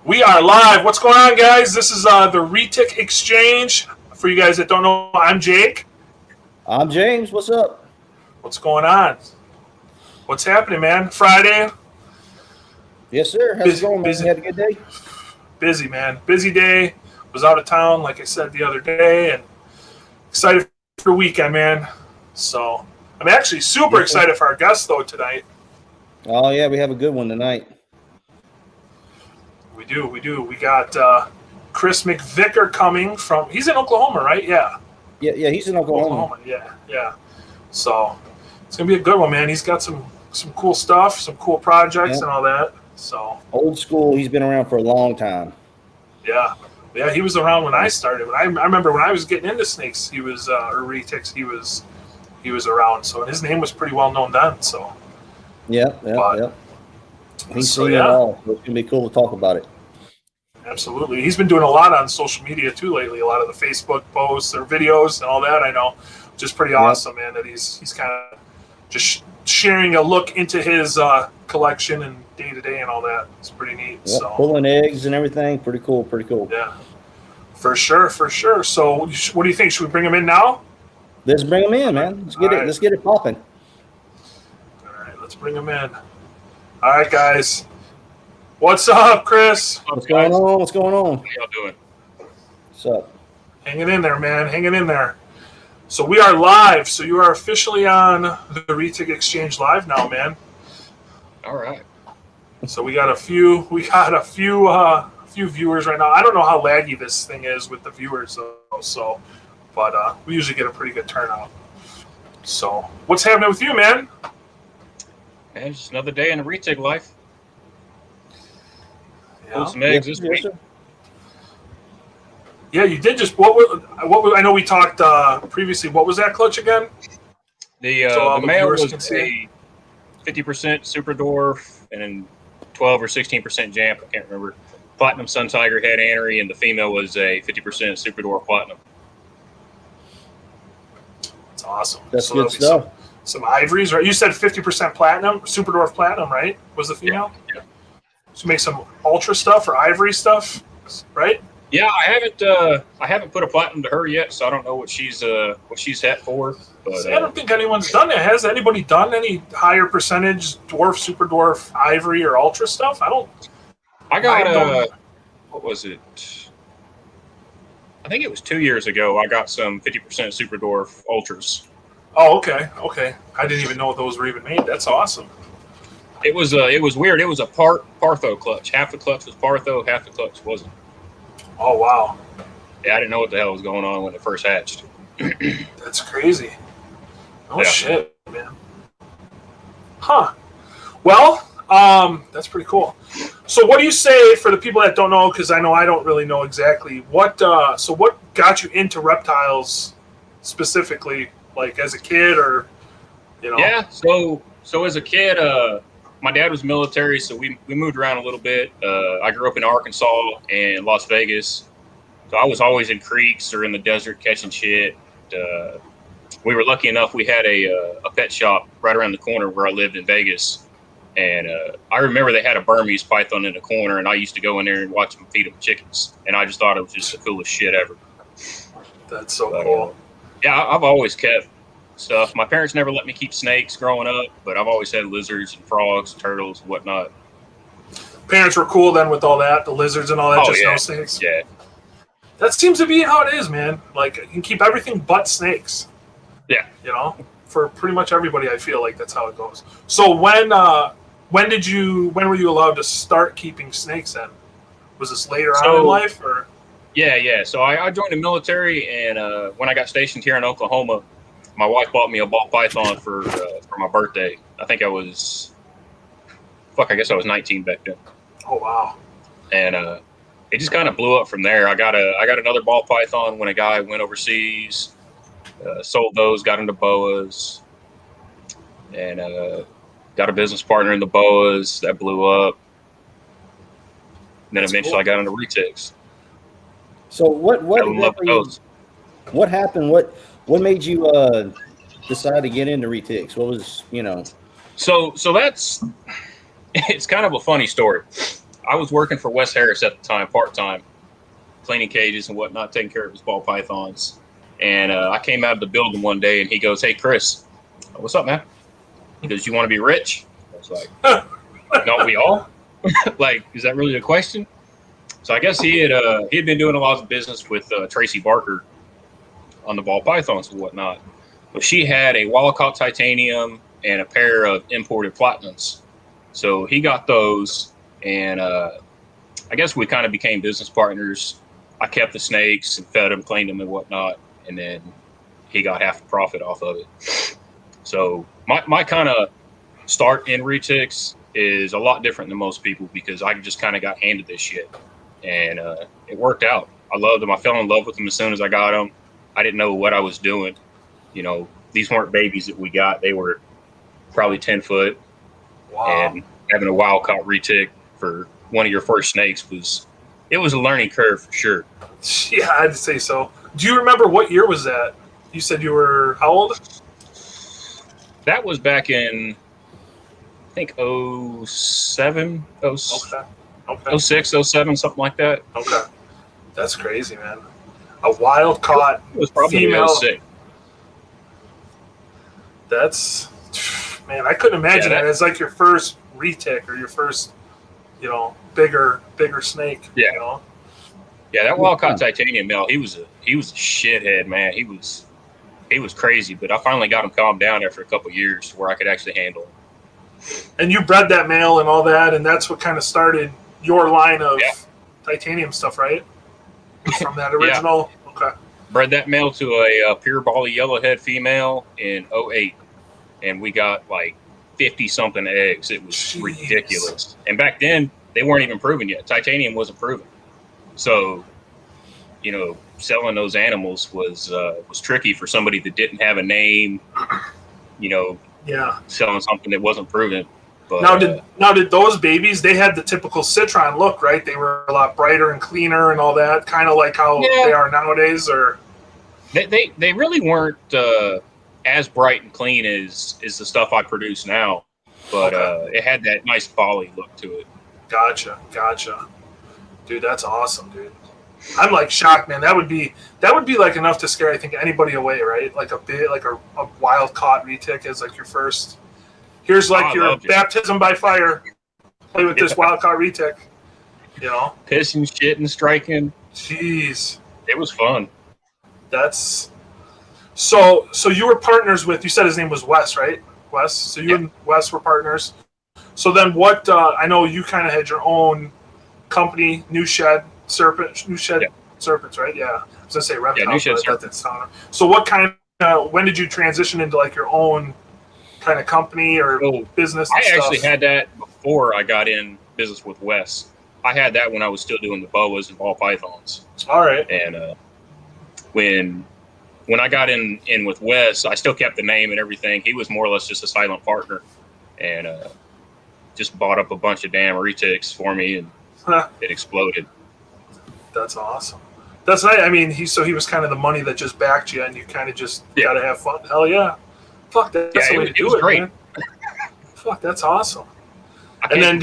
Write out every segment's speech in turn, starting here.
We are live. What's going on, guys? This is the Retic Exchange. For you guys that don't know, I'm Jake. I'm James. What's up? What's going on? What's happening, man? Friday? Yes, sir. How's it going, man? You had a good day? Busy, man. Busy day. Was out of town, like I said the other day, and excited for the weekend, man. So I'm actually super excited for our guest, though, tonight. Oh, yeah. We have a good one tonight. We do. We got Chris McVicar coming from. He's in Oklahoma, right? Yeah. Yeah. He's in Oklahoma. Yeah. So it's gonna be a good one, man. He's got some cool stuff, some cool projects, and all that. So old school. He's been around for a long time. Yeah. He was around when I started. I remember when I was getting into snakes, he was or retics. He was around. So his name was pretty well known then. So Yeah. He's seen it all. So it's gonna be cool to talk about it. Absolutely. He's been doing a lot on social media too lately. A lot of the Facebook posts or videos and all that. I know, which is pretty awesome, man. That he's kind of just sharing a look into his collection and day to day and all that. It's pretty neat. Yep, so pulling eggs and everything. Pretty cool. Yeah, for sure. So, what do you think? Should we bring him in now? Let's bring him in, man. Let's get it popping. All right, let's bring him in. All right, guys. What's up, Chris? What's going on? What's going on? How y'all doing? What's up? Hanging in there, man. Hanging in there. So we are live. So you are officially on the Retic Exchange live now, man. All right. So we got a few viewers right now. I don't know how laggy this thing is with the viewers though. So, but we usually get a pretty good turnout. So what's happening with you, man? Man, just another day in the Retic life. Pulled some Yeah. eggs this week. Yeah, you did just what? I know we talked previously. What was that clutch again? The male was a 50% Super Dwarf and then 12 or 16% Jamp. I can't remember. Platinum Sun Tiger head annery, and the female was a 50% Super Dwarf Platinum. That's awesome. That's good stuff. Some ivories, right? You said 50% platinum, Super Dwarf Platinum, right? Was the female? Yeah. So make some ultra stuff or ivory stuff, right? Yeah, I haven't put a platinum to her yet, so I don't know what she's at for. But See, I don't think anyone's done it. Has anybody done any higher percentage dwarf, super dwarf, ivory, or ultra stuff? I got what was it? I think it was 2 years ago. I got some 50% Super Dwarf ultras. Oh, okay. I didn't even know those were even made. That's awesome. It was weird. It was a Partho clutch. Half the clutch was Partho, half the clutch wasn't. Oh, wow. Yeah, I didn't know what the hell was going on when it first hatched. That's crazy. Oh, shit, man. Huh. Well, that's pretty cool. So what do you say for the people that don't know, because I know I don't really know exactly, what got you into reptiles specifically, like as a kid or, you know? Yeah, so as a kid, my dad was military, so we moved around a little bit. I grew up in Arkansas and Las Vegas, so I was always in creeks or in the desert catching shit. We were lucky enough; we had a pet shop right around the corner where I lived in Vegas, and I remember they had a Burmese python in the corner, and I used to go in there and watch them feed them chickens, and I just thought it was just the coolest shit ever. That's so cool. Yeah, I've always kept stuff. My parents never let me keep snakes growing up, but I've always had lizards and frogs, turtles, and whatnot. Parents were cool then with all that, the lizards and all that, no snakes? Yeah. That seems to be how it is, man. Like, you can keep everything but snakes. Yeah. You know? For pretty much everybody, I feel like that's how it goes. So when were you allowed to start keeping snakes then? Was this later on in life, or? Yeah. So I joined the military, and when I got stationed here in Oklahoma, my wife bought me a ball python for my birthday. I think I guess I was 19 back then. Oh wow! And it just kind of blew up from there. I got another ball python when a guy went overseas, sold those, got into boas, and got a business partner in the boas that blew up. And then eventually cool. I got into retics. So what happened? What made you decide to get into retics? What was, So it's kind of a funny story. I was working for Wes Harris at the time, part-time, cleaning cages and whatnot, taking care of his ball pythons. And I came out of the building one day, and he goes, "Hey, Chris, what's up, man?" He goes, "You want to be rich?" I was like, "Don't we all?" Like, is that really a question? So I guess he had been doing a lot of business with Tracy Barker on the ball pythons and whatnot. But she had a Wildcaught titanium and a pair of imported platinums. So he got those, and I guess we kind of became business partners. I kept the snakes and fed them, cleaned them, and whatnot, and then he got half the profit off of it. So my kind of start in retics is a lot different than most people because I just kind of got handed this shit, and it worked out. I loved them. I fell in love with them as soon as I got them. I didn't know what I was doing. You know, these weren't babies that we got. They were probably 10 foot. Wow. And having a wild-caught retic for one of your first snakes was a learning curve for sure. Yeah, I'd say so. Do you remember what year was that? You said you were how old? That was back in, I think, 07, Okay. 06, 07, something like that. Okay. That's crazy, man. A wild caught It was probably female. 06. That's, man, I couldn't imagine Yeah, that as like your first retic or your first, bigger snake. Yeah. You know? Yeah, that wild-caught titanium male, he was a shithead, man. He was crazy, but I finally got him calmed down after a couple of years where I could actually handle him. And you bred that male and all that, and that's what kind of started your line of titanium stuff, right? From that original? Yeah. Okay. Bred that male to a pure bally yellowhead female in 08, and we got like 50-something eggs. It was ridiculous. And back then, they weren't even proven yet. Titanium wasn't proven. So, selling those animals was tricky for somebody that didn't have a name, selling something that wasn't proven. But now did those babies, they had the typical citron look, right? They were a lot brighter and cleaner and all that, kind of like how they are nowadays, or they really weren't as bright and clean as the stuff I produce now, but it had that nice volley look to it. Gotcha. Dude, that's awesome, dude. I'm like shocked, man. That would be like enough to scare, I think, anybody away, right? Like a wild caught retic is like your first. Here's like your baptism by fire. Play with this wild caught retic. Pissing, shitting, striking. Jeez, it was fun. That's so you were partners with. You said his name was Wes, right? Wes. So you and Wes were partners. So then, what? I know you kind of had your own company, New Shed Serpents, right? Yeah, I was gonna say reptile. New Shed Serpents. So what kind of? When did you transition into like your own kind of company or business? I actually had that before I got in business with Wes. I had that when I was still doing the boas and ball pythons. All right. And when I got in with Wes, I still kept the name and everything. He was more or less just a silent partner, and just bought up a bunch of damn retics for me, and it exploded. That's awesome. That's nice. I mean, he was kind of the money that just backed you, and you kind of just gotta have fun. Hell yeah. Fuck, that's the way to do it, great. Man. Fuck, that's awesome. And then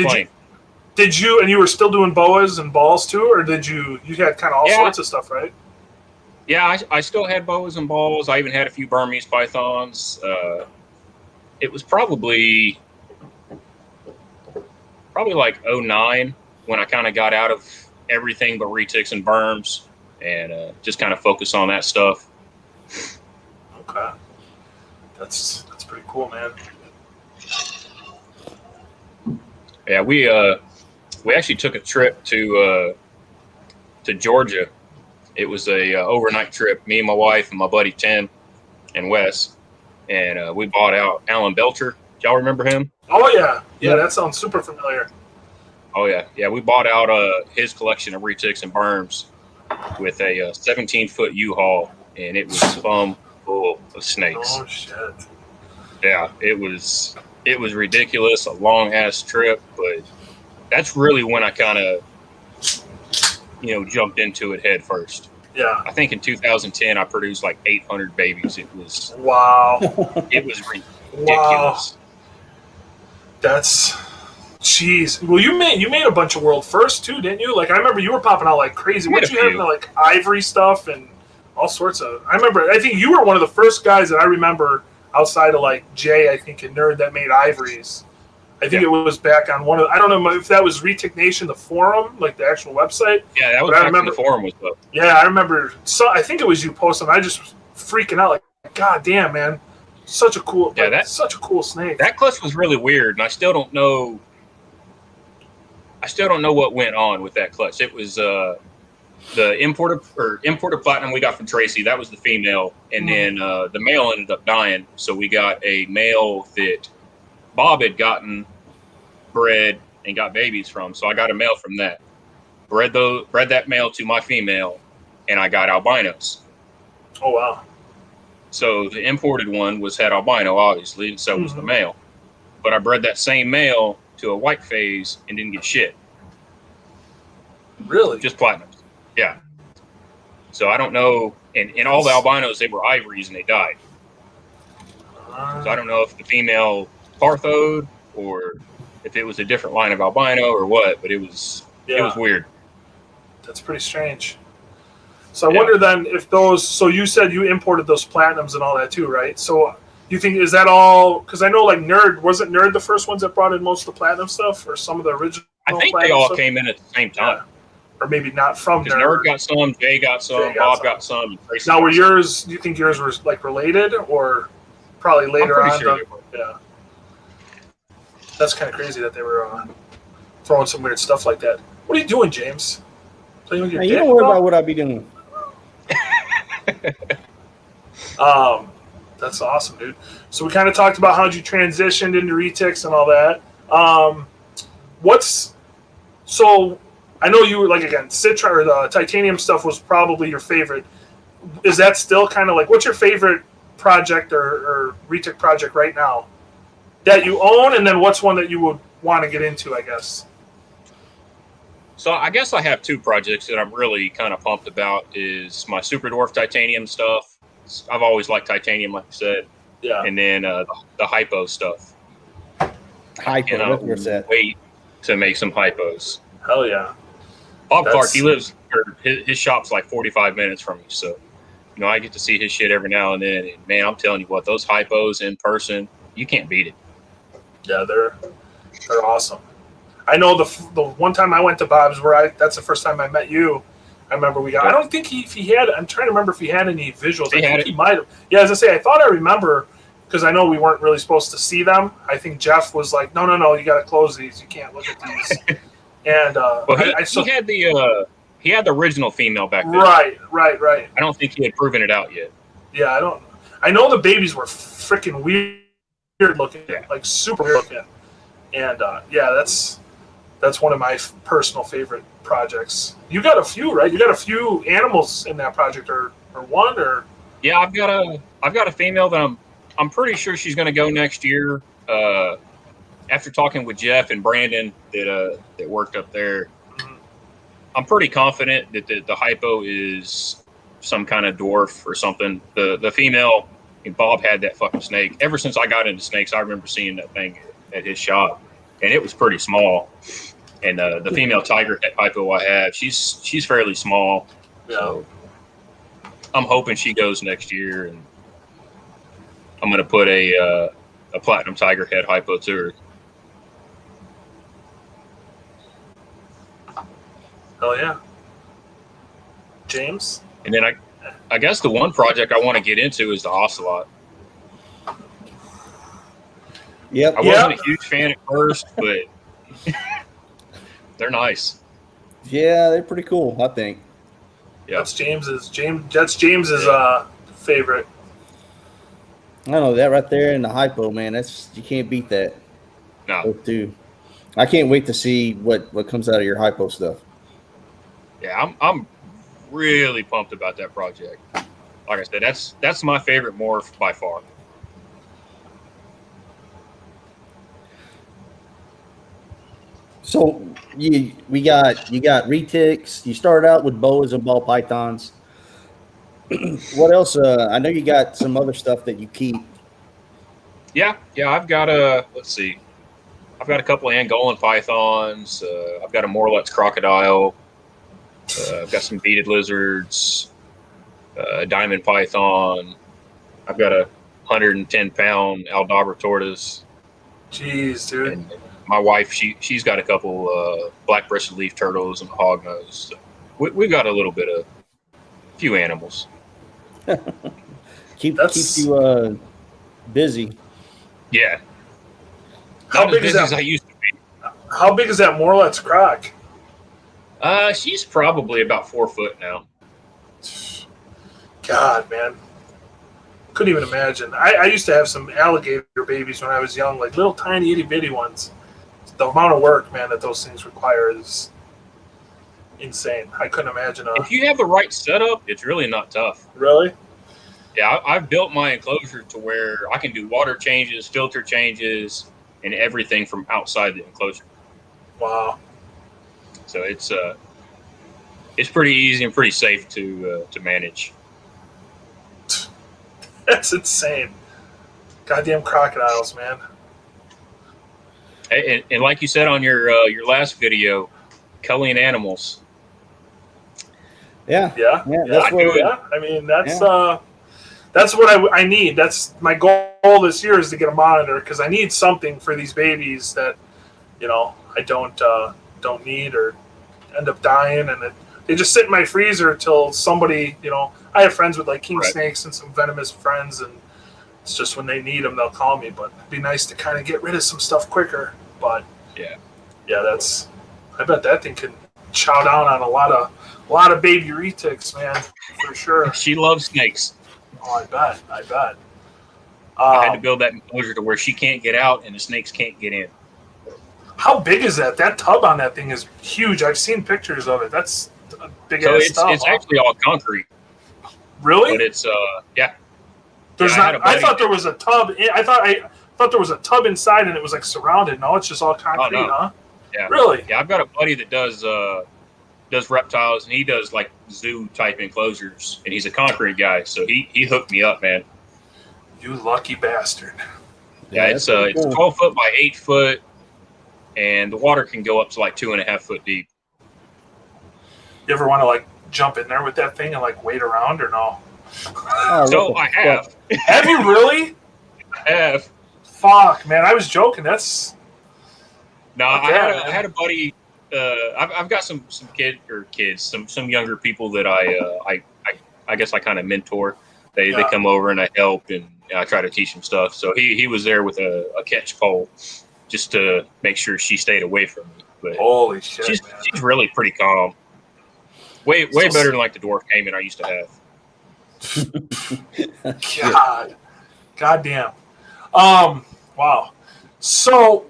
did you and you were still doing boas and balls too, or did you had kind of all sorts of stuff, right? Yeah, I still had boas and balls. I even had a few Burmese pythons. It was probably like 09 when I kind of got out of everything but retics and berms and just kind of focus on that stuff. Okay. That's pretty cool, man. Yeah, we actually took a trip to Georgia. It was a overnight trip. Me and my wife and my buddy Tim and Wes, and we bought out Alan Belcher. Y'all remember him? Oh yeah. That sounds super familiar. Oh yeah. We bought out his collection of retics and berms with a 17-foot U-Haul, and it was full of snakes. Oh shit. Yeah, it was ridiculous, a long ass trip, but that's really when I kind of jumped into it head first. Yeah. I think in 2010 I produced like 800 babies. It was wow. It was ridiculous. Wow. That's Jeez. Well, you made a bunch of world firsts too, didn't you? Like I remember you were popping out like crazy. What you had like ivory stuff and all sorts of. I think you were one of the first guys that I remember outside of like Jay, I think, and Nerd that made ivories. I think it was back on one of. I don't know if that was Retic Nation, the forum, like the actual website. Yeah, that was back when the forum was up. Yeah, I remember. So I think it was you posting. I just was freaking out, like, God damn, man, such a cool. Yeah, that's such a cool snake. That clutch was really weird, and I still don't know. What went on with that clutch. It was the imported platinum we got from Tracy. That was the female, and then the male ended up dying. So we got a male that Bob had gotten bred and got babies from. So I got a male from that. Bred that male to my female, and I got albinos. Oh wow! So the imported one had albino, obviously, and so was the male. But I bred that same male to a white phase and didn't get shit. Really? Just platinums. Yeah. So I don't know. And all the albinos, they were ivories and they died. So I don't know if the female parthoed or if it was a different line of albino or what, but it was weird. That's pretty strange. So I wonder then if those. So you said you imported those platinums and all that too, right? So you think is that all? Because I know like wasn't Nerd the first ones that brought in most of the platinum stuff, or some of the original? I think they all came in at the same time. Yeah. Or maybe not from Nerd. Nerd got some, Jay got some, Bob got some. Now, were yours? Do you think yours were like related, or probably later on? Sure yeah. That's kind of crazy that they were throwing some weird stuff like that. What are you doing, James? Playing with your dick? You don't worry about what I be doing. That's awesome, dude. So we kind of talked about how you transitioned into retics and all that. So I know you were like again, Citra or the titanium stuff was probably your favorite. Is that still kind of like what's your favorite project or retic project right now that you own, and then what's one that you would want to get into, I guess? So I guess I have two projects that I'm really kind of pumped about. Is my Super Dwarf titanium stuff. I've always liked titanium, like I said. Yeah. And then the hypo stuff. Hypo, what's that? Wait to make some hypos. Hell yeah. Bob Clark, he lives, his shop's like 45 minutes from me. So, I get to see his shit every now and then. And man, I'm telling you what, those hypos in person, you can't beat it. Yeah, they're awesome. I know the one time I went to Bob's that's the first time I met you. I remember I don't think if he had, I'm trying to remember if he had any visuals. He might have. Yeah, as I say, I thought I remember because I know we weren't really supposed to see them. I think Jeff was like, no, you got to close these. You can't look at these. And he had the original female back then. Right. I don't think he had proven it out yet. Yeah, I know the babies were freaking weird looking, like super weird looking. And that's one of my personal favorite projects. You got a few, right? You got a few animals in that project, or one, or yeah, I've got a female that I'm pretty sure she's going to go next year. After talking with Jeff and Brandon that worked up there, I'm pretty confident that the hypo is some kind of dwarf or something. The female, Bob had that fucking snake. Ever since I got into snakes, I remember seeing that thing at his shop, and it was pretty small. And the female tiger hypo I have, she's fairly small. Yeah. So I'm hoping she goes next year, and I'm going to put a platinum tiger head hypo to her. Oh yeah, James. And then I guess the one project I want to get into is the ocelot. Yep. I wasn't a huge fan at first, but they're nice. Yeah, they're pretty cool, I think. Yeah. That's James's favorite. I know that right there in the hypo, man. You can't beat that. No. Those two. I can't wait to see what comes out of your hypo stuff. Yeah, I'm really pumped about that project. Like I said, that's my favorite morph by far. So you got retics. You started out with boas and ball pythons. What else? I know you got some other stuff that you keep. Yeah. I've got let's see. I've got a couple of Angolan pythons. I've got a Morlex crocodile. I've got some beaded lizards, a diamond python. I've got a 110-pound Aldabra tortoise. Jeez, dude. And my wife, she's got a couple black-breasted leaf turtles and a hognose. So we got a little bit of few animals. Keeps you busy. Yeah. How Not big as is busy as that? I used to be. How big is that Morlex croc? She's probably about 4 foot now. God, man. Couldn't even imagine. I used to have some alligator babies when I was young, like little tiny itty bitty ones. The amount of work, man, that those things require is insane. I couldn't imagine. If you have the right setup, it's really not tough. Really? Yeah, I've built my enclosure to where I can do water changes, filter changes, and everything from outside the enclosure. Wow. So it's pretty easy and pretty safe to manage. That's insane. Goddamn crocodiles, man. And like you said on your last video, culling animals. Yeah. That's what. Yeah. I mean, that's what I need. That's my goal this year is to get a monitor because I need something for these babies that, I don't need or end up dying, and they just sit in my freezer till somebody, I have friends with like king snakes and some venomous friends, and it's just when they need them, they'll call me. But it'd be nice to kind of get rid of some stuff quicker. But yeah, I bet that thing can chow down on a lot of baby retics, man, for sure. She loves snakes. Oh, I bet. I had to build that enclosure to where she can't get out and the snakes can't get in. How big is that? That tub on that thing is huge. I've seen pictures of it. That's a big ass stuff. It's actually all concrete. Really? But it's There's not. I thought there was a tub. I thought there was a tub inside and it was like surrounded. No, it's just all concrete, huh? Yeah. Really? Yeah, I've got a buddy that does reptiles, and he does like zoo type enclosures, and he's a concrete guy, so he hooked me up, man. You lucky bastard. Yeah, it's 12 foot by 8 foot, and the water can go up to like 2.5 foot deep. You ever want to like jump in there with that thing and like wait around or no? So I have. Have you really? I have. Fuck, man! I was joking. That's. No, I had a buddy. I've got some kids, some younger people that I guess I kind of mentor. They come over and I help and I try to teach them stuff. So he was there with a catch pole just to make sure she stayed away from me. But holy shit, she's man. really pretty calm. Way better than like the dwarf caiman I used to have. God damn. Wow. So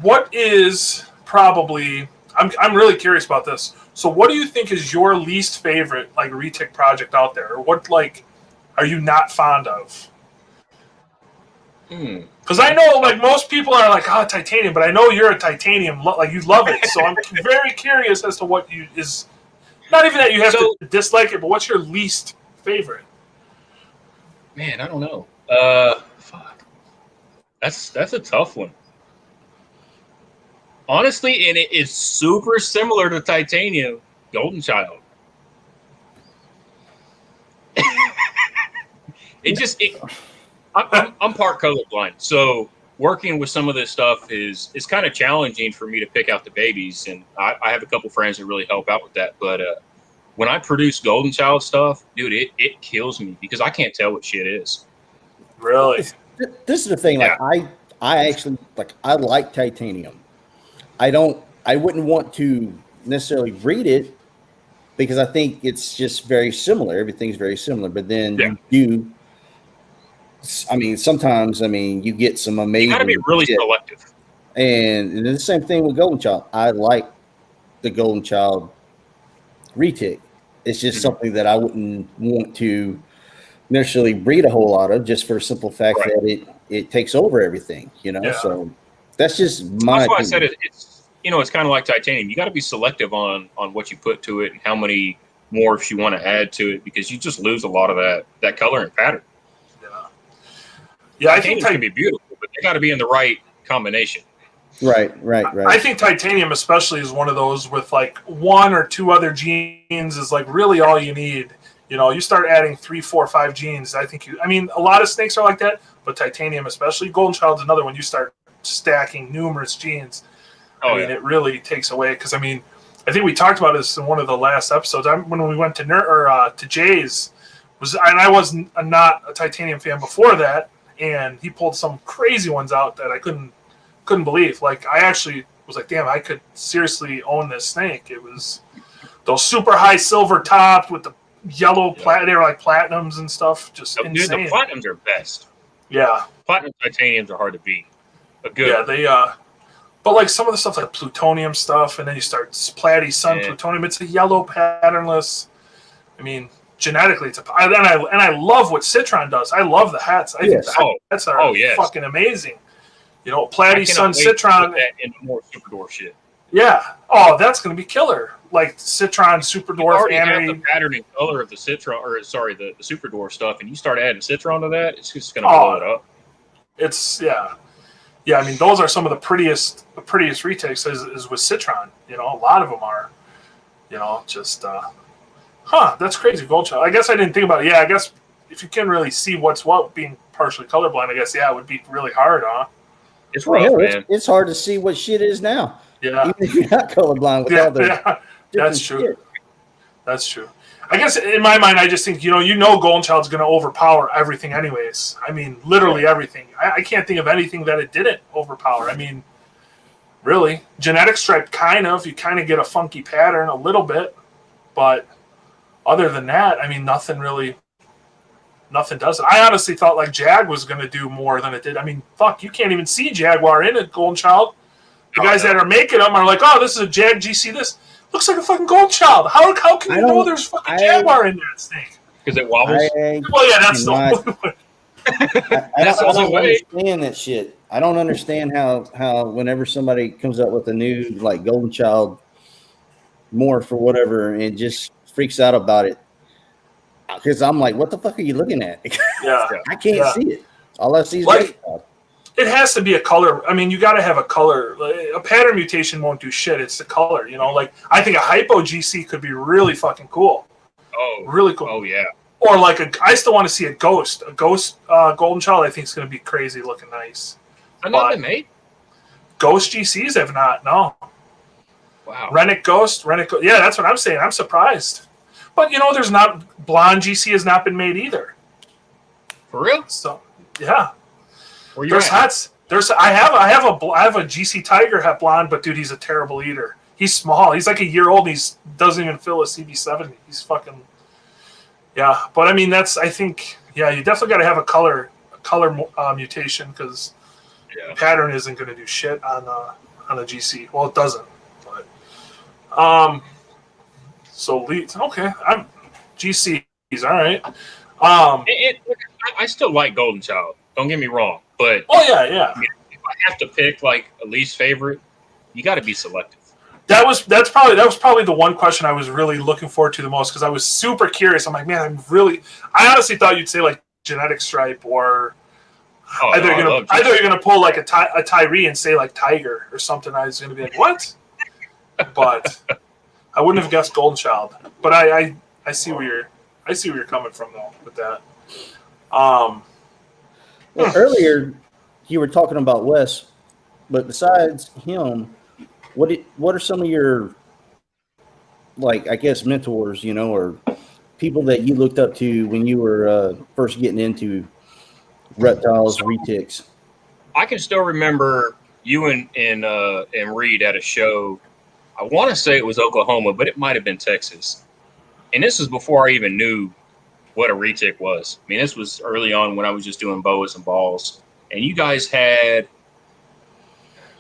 what is probably I'm really curious about this. So what do you think is your least favorite like retic project out there? Or what like are you not fond of? Because I know like most people are like, oh, titanium, but I know you're a titanium like you love it. So I'm very curious as to what is not even that you have to dislike it, but what's your least favorite? Man, I don't know. Fuck. That's a tough one. Honestly, and it is super similar to titanium, Golden Child. I'm part colorblind, so working with some of this stuff is kind of challenging for me to pick out the babies, and I have a couple friends that really help out with that. But when I produce Golden Child stuff, dude, it kills me because I can't tell what shit is. Really? This is the thing. Like I actually I like titanium. I wouldn't want to necessarily breed it because I think it's just very similar. Everything's very similar. But then sometimes you get some amazing. You got to be really selective. And the same thing with Golden Child. I like the Golden Child retic. It's just something that I wouldn't want to necessarily breed a whole lot of, just for the simple fact that it takes over everything. So that's just my. That's why opinion. I said it's kind of like titanium. You got to be selective on what you put to it and how many morphs you want to add to it, because you just lose a lot of that color and pattern. Yeah, I think think can be beautiful, but they got to be in the right combination. Right. I think titanium especially is one of those with like one or two other genes is like really all you need. You know, you start adding 3, 4, 5 genes. I mean, a lot of snakes are like that, but titanium, especially golden child's another one. You start stacking numerous genes. It really takes away because I think we talked about this in one of the last episodes. When we went to Jay's, and I was not a titanium fan before that, and he pulled some crazy ones out that I couldn't believe. Like I actually was like, damn, I could seriously own this snake. It was those super high silver tops with the yellow they were like platinums and stuff. Just insane. Dude, the platinums are best. Yeah, platinum titaniums are hard to beat. But good. Yeah, they but like some of the stuff like plutonium stuff, and then you start platy sun plutonium. It's a yellow patternless. I mean, genetically, and I love what Citron does. I love the hats. I think the hats are fucking amazing. You know, platy sun Citron that into more super dwarf shit. Yeah. Oh, that's going to be killer. Like Citron, Super Dwarf, already have the pattern and color of the Citron, the Super Dwarf stuff, and you start adding Citron to that, it's just going to blow it up. It's yeah. I mean, those are some of the prettiest retakes is with Citron. You know, a lot of them are. You know, just that's crazy, Goldchild. I guess I didn't think about it. Yeah, I guess if you can really see what's what, being partially colorblind, I guess it would be really hard, huh? It's rough, man. It's hard to see what shit is now. Yeah, even if you're not colorblind with all the that's true. Shit. That's true. I guess in my mind, I just think Golden Child's going to overpower everything, anyways. I mean, literally everything. I can't think of anything that it didn't overpower. I mean, really, genetic stripe you kind of get a funky pattern a little bit, but other than that, I mean, nothing does it. I honestly thought like Jag was going to do more than it did. I mean, fuck, you can't even see Jaguar in it, Golden Child. The guys that are making them are like, oh, this is a Jag GC. This looks like a fucking Golden Child. How can you know there's fucking Jaguar in that snake? Because it wobbles. Well, yeah, that's the I don't understand that shit. I don't understand how whenever somebody comes up with a new like Golden Child morph or whatever and just freaks out about it, because I'm like, what the fuck are you looking at? Yeah, I can't see it. All I see is it has to be a color. I mean, you got to have a color. A pattern mutation won't do shit. It's the color, Like I think a hypo GC could be really fucking cool. Oh, really cool. Oh yeah. Or like I still want to see a ghost Golden Child. I think is going to be crazy, looking nice. Have not been made. Ghost GCs have not. No. Wow. Retic Ghost. Yeah, that's what I'm saying. I'm surprised. But there's not blonde GC has not been made either. For real? So yeah. There's hats. I have a GC Tiger hat blonde, but dude, he's a terrible eater. He's small. He's like a year old. And he doesn't even fill a CB70. He's fucking But I mean, I think you definitely got to have a color mutation because the pattern isn't going to do shit on a GC. Well, it doesn't. But so leads okay. I'm GCs. All right. I still like Golden Child. Don't get me wrong. But yeah. I mean, if I have to pick like a least favorite, you got to be selective. That was probably the one question I was really looking forward to the most because I was super curious. I'm like, man, I honestly thought you'd say like genetic stripe or either you're gonna pull like a Tyree and say like Tiger or something. I was gonna be like, what? But I wouldn't have guessed Golden Child. But I see where you're coming from though with that. Well, earlier you were talking about Wes, but besides him, what are some of your, like, I guess mentors, or people that you looked up to when you were first getting into reptiles, retics? I can still remember you and Reed at a show. I want to say it was Oklahoma, but it might have been Texas. And this was before I even knew what a retic was. I mean, this was early on when I was just doing boas and balls. And you guys had,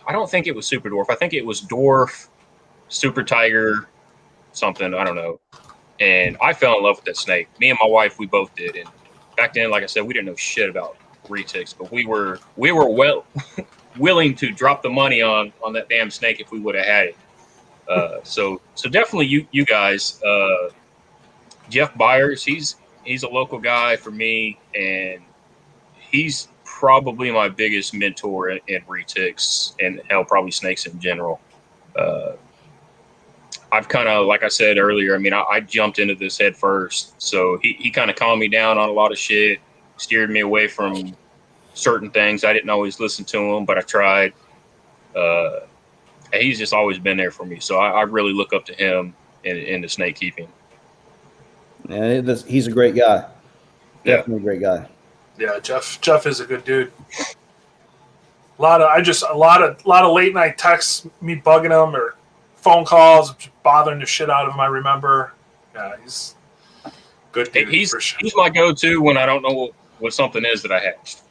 I don't think it was Super Dwarf. I think it was Dwarf, Super Tiger, something. I don't know. And I fell in love with that snake. Me and my wife, we both did. And back then, like I said, we didn't know shit about retics, but we were well willing to drop the money on that damn snake if we would have had it. So definitely you guys. Jeff Byers, he's a local guy for me, and he's probably my biggest mentor in retics and hell, probably snakes in general. I've kind of, like I said earlier, I mean, I jumped into this head first. So he kind of calmed me down on a lot of shit, steered me away from certain things. I didn't always listen to him, but I tried. And he's just always been there for me. So I really look up to him in the snake keeping. Yeah, he's a great guy. Yeah. Definitely a great guy. Yeah, Jeff is a good dude. A lot of late night texts, me bugging him, or phone calls, bothering the shit out of him. I remember. Yeah, he's good dude. He's for sure. He's my go-to when I don't know what something is that I hatched.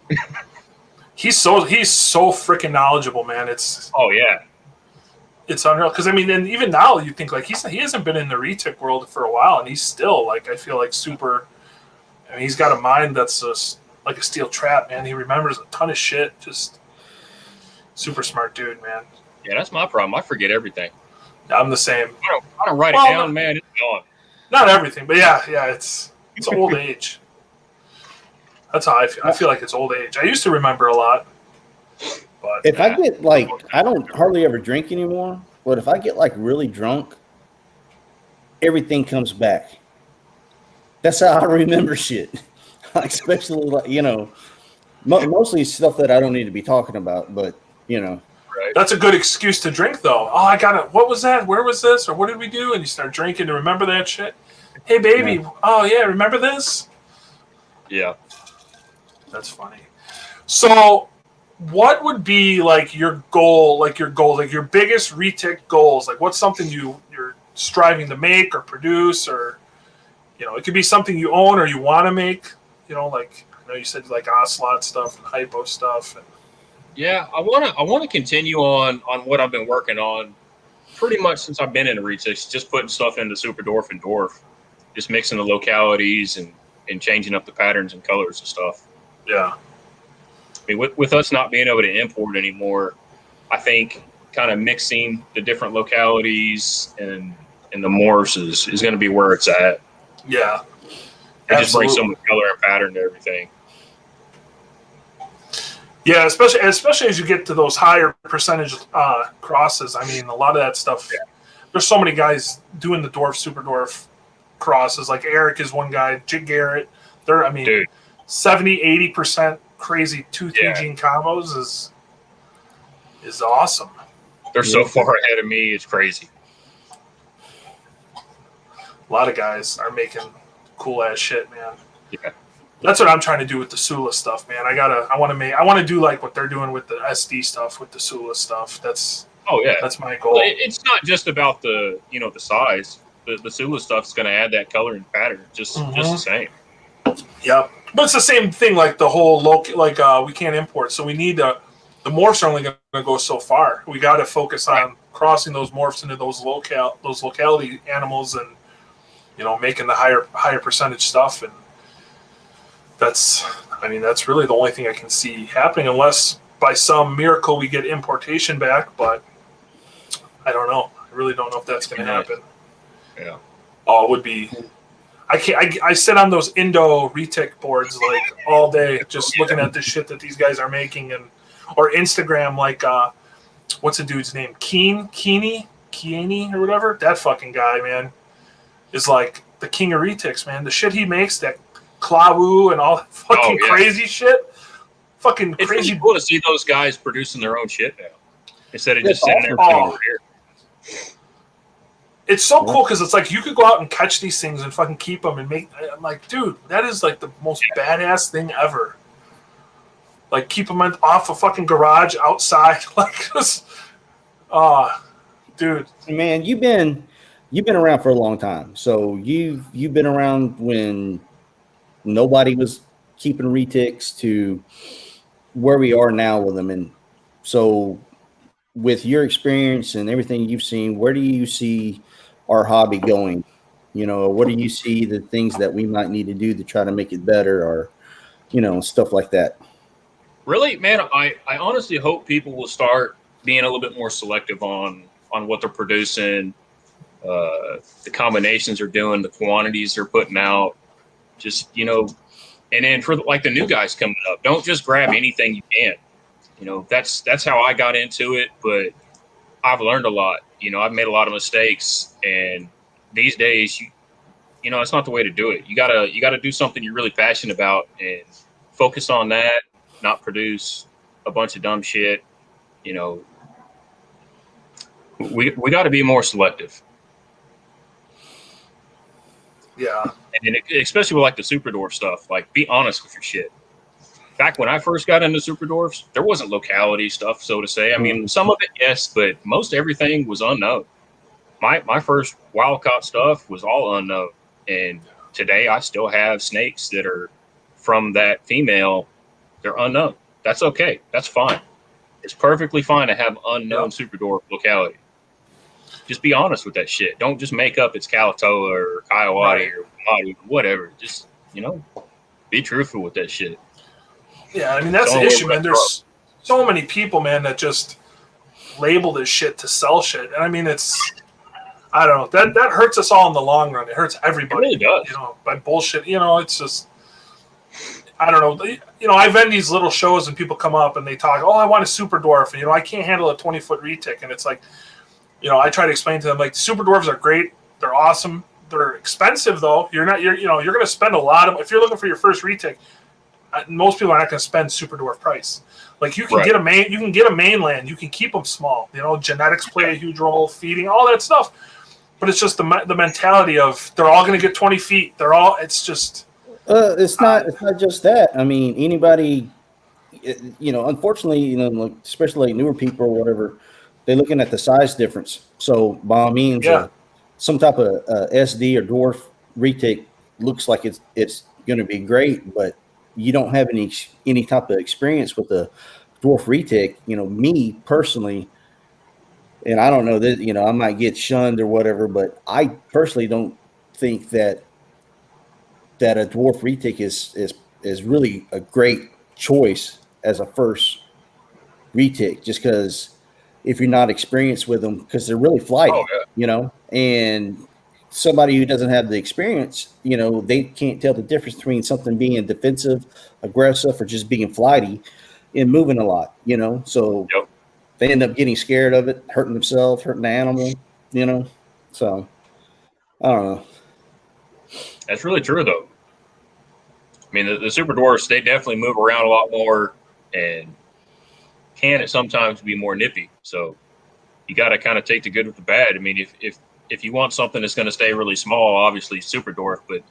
He's so freaking knowledgeable, man. It's unreal. Because I mean, and even now you think like he hasn't been in the retic world for a while, and he's still like, I feel like super. I mean, he's got a mind that's just like a steel trap, man. He remembers a ton of shit. Just super smart dude, man. Yeah, that's my problem. I forget everything. I'm the same. I don't write it down, man. It's gone. Not everything, but yeah, it's old age. That's how I feel. I feel like it's old age. I used to remember a lot, but If I get like, I don't hardly ever drink anymore, but if I get like really drunk, everything comes back. That's how I remember shit. Especially like, mostly stuff that I don't need to be talking about, but Right. that's a good excuse to drink, though. Oh, I got it. What was that? Where was this? Or what did we do? And you start drinking to remember that shit. Hey, baby. Yeah. Oh, yeah. Remember this? Yeah. That's funny. So, what would be like your goal, like your biggest retic goals? Like, what's something you're striving to make or produce, or it could be something you own or you want to make. Like I know you said like ocelot stuff and hypo stuff. Yeah, I wanna continue on what I've been working on pretty much since I've been in the retics, just putting stuff into super dwarf and dwarf, just mixing the localities and changing up the patterns and colors and stuff. Yeah. I mean, with us not being able to import anymore, I think kind of mixing the different localities and the morphs is going to be where it's at. Yeah. It just brings so much color and pattern to everything. Yeah, especially as you get to those higher percentage crosses. I mean, a lot of that stuff. Yeah. There's so many guys doing the dwarf, super dwarf crosses. Like Eric is one guy. Jig Garrett. They're 70-80% crazy 2-3 gene combos is awesome. They're so far ahead of me. It's crazy. A lot of guys are making cool ass shit, man. Yeah. That's what I'm trying to do with the Sula stuff, man. I want to do like what they're doing with the SD stuff, with the Sula stuff. That's my goal. Well, it's not just about the the size. The Sula stuff's going to add that color and pattern, just the same. Yep, but it's the same thing. Like the whole we can't import, so we need the morphs are only going to go so far. We got to focus on crossing those morphs into those locality animals, and making the higher percentage stuff. And that's really the only thing I can see happening, unless by some miracle we get importation back. But I don't know. I really don't know if that's going to happen. Yeah. Oh, it would be. I sit on those Indo retic boards like all day, just looking at the shit that these guys are making, or Instagram, like what's the dude's name? Keeney or whatever. That fucking guy, man, is like the king of retics, man. The shit he makes, that Klawu and all that fucking crazy shit. Fucking it's crazy. Really cool to see those guys producing their own shit now instead of just sitting there over here. It's so cool because it's like you could go out and catch these things and fucking keep them and make. I'm like, dude, that is like the most badass thing ever. Like keep them off a fucking garage outside, like just. Dude, man, you've been around for a long time. So you've been around when nobody was keeping retics to where we are now with them. And so with your experience and everything you've seen, where do you see our hobby going? What do you see the things that we might need to do to try to make it better, or stuff like that? Really, man, I honestly hope people will start being a little bit more selective on what they're producing, the combinations they're doing, the quantities they're putting out. Just, And then for like the new guys coming up, don't just grab anything you can. You know, that's how I got into it, but I've learned a lot. You know, I've made a lot of mistakes, and these days, you know, it's not the way to do it. You gotta do something you're really passionate about and focus on that, not produce a bunch of dumb shit. You know, we got to be more selective. Yeah. And especially with like the super dwarf stuff, like be honest with your shit. Back when I first got into super dwarfs, there wasn't locality stuff, so to say. I mean, some of it, yes, but most everything was unknown. My first wild caught stuff was all unknown. And today I still have snakes that are from that female. They're unknown. That's okay. That's fine. It's perfectly fine to have unknown super dwarf locality. Just be honest with that shit. Don't just make up it's Kalatoa or Kiowati or Madu, whatever. Just, you know, be truthful with that shit. Yeah, I mean, that's the issue, man. There's so many people, man, that just label this shit to sell shit. And I mean, I don't know, that hurts us all in the long run. It hurts everybody. It really does. You know, by bullshit. You know, it's just, I don't know. You know, I've been these little shows and people come up and they talk, oh, I want a super dwarf. And, you know, I can't handle a 20-foot retic. And it's like, you know, I try to explain to them, like, super dwarves are great. They're awesome. They're expensive, though. You're going to spend a lot of, if you're looking for your first retic, most people are not going to spend super dwarf price. Like, you can get a mainland. You can keep them small. You know, genetics play a huge role, feeding, all that stuff. But it's just the mentality of they're all going to get 20 feet. It's just. It's not just that. I mean, anybody, you know, unfortunately, you know, like, especially like newer people or whatever, they're looking at the size difference. So by all means, some type of SD or dwarf retic looks like it's going to be great, but you don't have any type of experience with the dwarf retic. You know, me personally, and I don't know that, you know, I might get shunned or whatever, but I personally don't think that a dwarf retic is really a great choice as a first retic, just because if you're not experienced with them, because they're really flighty, you know, and somebody who doesn't have the experience, you know, they can't tell the difference between something being defensive, aggressive, or just being flighty and moving a lot, you know. So they end up getting scared of it, hurting themselves, hurting the animal, you know. So I don't know. That's really true, though. I mean, the super dwarfs, they definitely move around a lot more and can at sometimes be more nippy. So you got to kind of take the good with the bad. I mean, if you want something that's going to stay really small, obviously super dwarf, but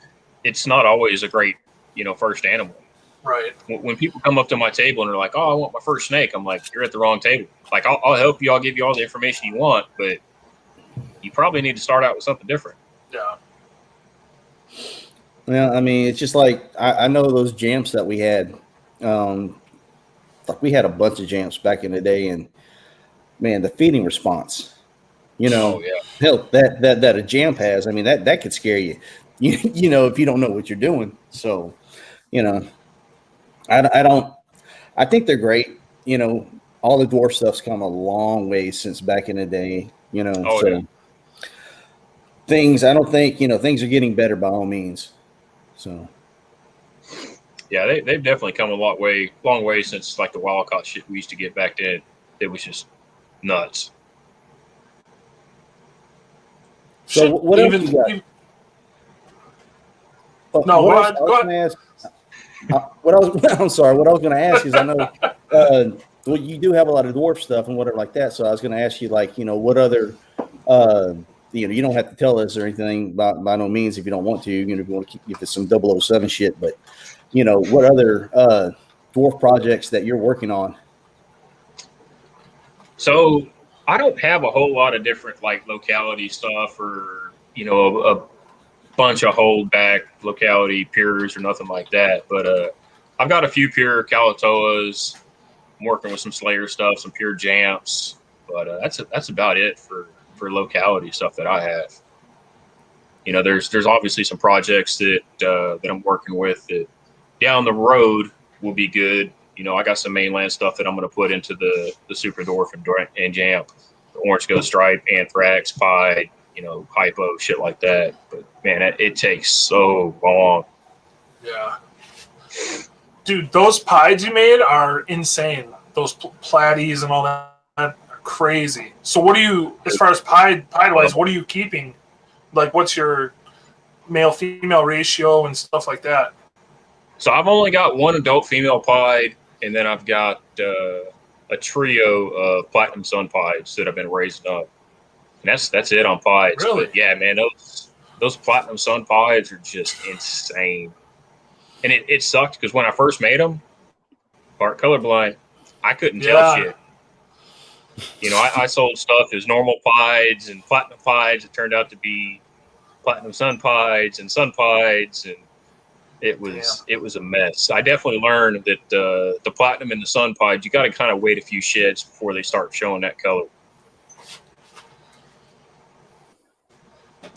it's not always a great, you know, first animal. Right. When people come up to my table and they're like, oh, I want my first snake, I'm like, you're at the wrong table. Like, I'll help you. I'll give you all the information you want, but you probably need to start out with something different. Yeah. Well, I mean, it's just like I know those jams that we had. Like we had a bunch of jams back in the day, and man, the feeding response, you know, hell, that a jam has. I mean, that could scare you. You know, if you don't know what you're doing. So, you know, I think they're great. You know, all the dwarf stuff's come a long way since back in the day. You know, things. I don't think, you know, things are getting better by all means. So, yeah, they've definitely come a long way since like the wild caught shit we used to get back then. It was just nuts. So what else you got? I'm sorry. What I was going to ask is, I know well, you do have a lot of dwarf stuff and whatever like that. So I was going to ask you, like, you know, what other you know, you don't have to tell us or anything by no means if you don't want to. You know, if you want to keep it some 007 shit, but you know, what other dwarf projects that you're working on? So I don't have a whole lot of different like locality stuff or, you know, a bunch of holdback locality pures or nothing like that. But I've got a few pure Kalatoas. I'm working with some Slayer stuff, some pure Jamps, but that's about it for locality stuff that I have. You know, there's obviously some projects that I'm working with that down the road will be good. You know, I got some mainland stuff that I'm going to put into the super dwarf and Jamp, the orange ghost stripe, anthrax, pied, you know, hypo, shit like that. But man, it takes so long. Yeah. Dude, those pies you made are insane. Those platies and all that are crazy. So what do you, as far as pie wise, what are you keeping? Like, what's your male female ratio and stuff like that? So I've only got one adult female pied, and then I've got a trio of platinum sun pies that I've been raising up. And that's it on pies. Really? But yeah, man, those platinum sun pies are just insane. And it sucked because when I first made them, part colorblind, I couldn't tell shit. You know, I sold stuff as normal pies and platinum pies. It turned out to be platinum sun pies and sun pies, and it was a mess. I definitely learned that the platinum and the sun pies, you got to kind of wait a few sheds before they start showing that color.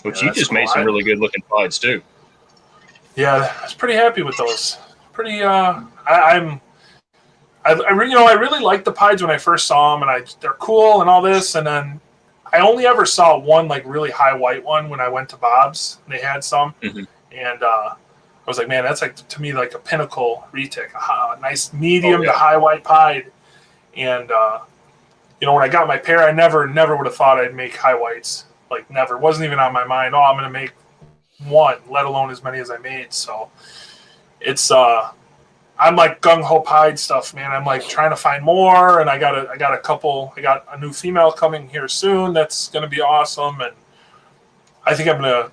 But you just made some really good looking pies too. Yeah, I was pretty happy with those. Pretty, I really liked the pies when I first saw them, and they're cool and all this. And then I only ever saw one like really high white one when I went to Bob's, and they had some, and I was like, man, that's like to me like a pinnacle Retic, a nice medium to high white pie. And you know, when I got my pair, I never would have thought I'd make high whites. Like never, wasn't even on my mind. Oh, I'm gonna make one, let alone as many as I made. So it's I'm like gung ho pied stuff, man. I'm like trying to find more, and I got a couple. I got a new female coming here soon. That's gonna be awesome, and I think I'm gonna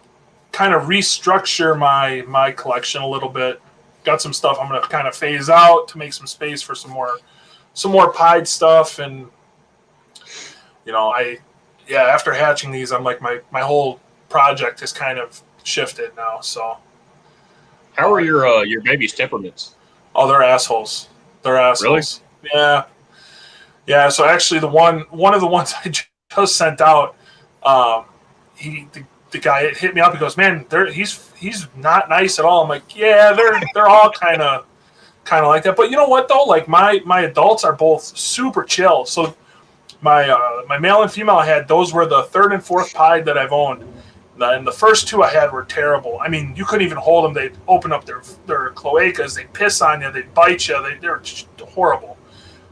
kind of restructure my collection a little bit. Got some stuff I'm gonna kind of phase out to make some space for some more pied stuff, and you know, after hatching these, I'm like my whole project has kind of shifted now. So, how are your baby's temperaments? Oh, they're assholes. They're assholes. Really? Yeah. So actually, one of the ones I just sent out, the guy hit me up. He goes, "Man, he's not nice at all." I'm like, "Yeah, they're all kind of like that." But you know what though? Like my adults are both super chill. So my male and female I had, those were the third and fourth pied that I've owned. And the first two I had were terrible. I mean, you couldn't even hold them. They'd open up their cloacas. They'd piss on you. They'd bite you. They're just horrible.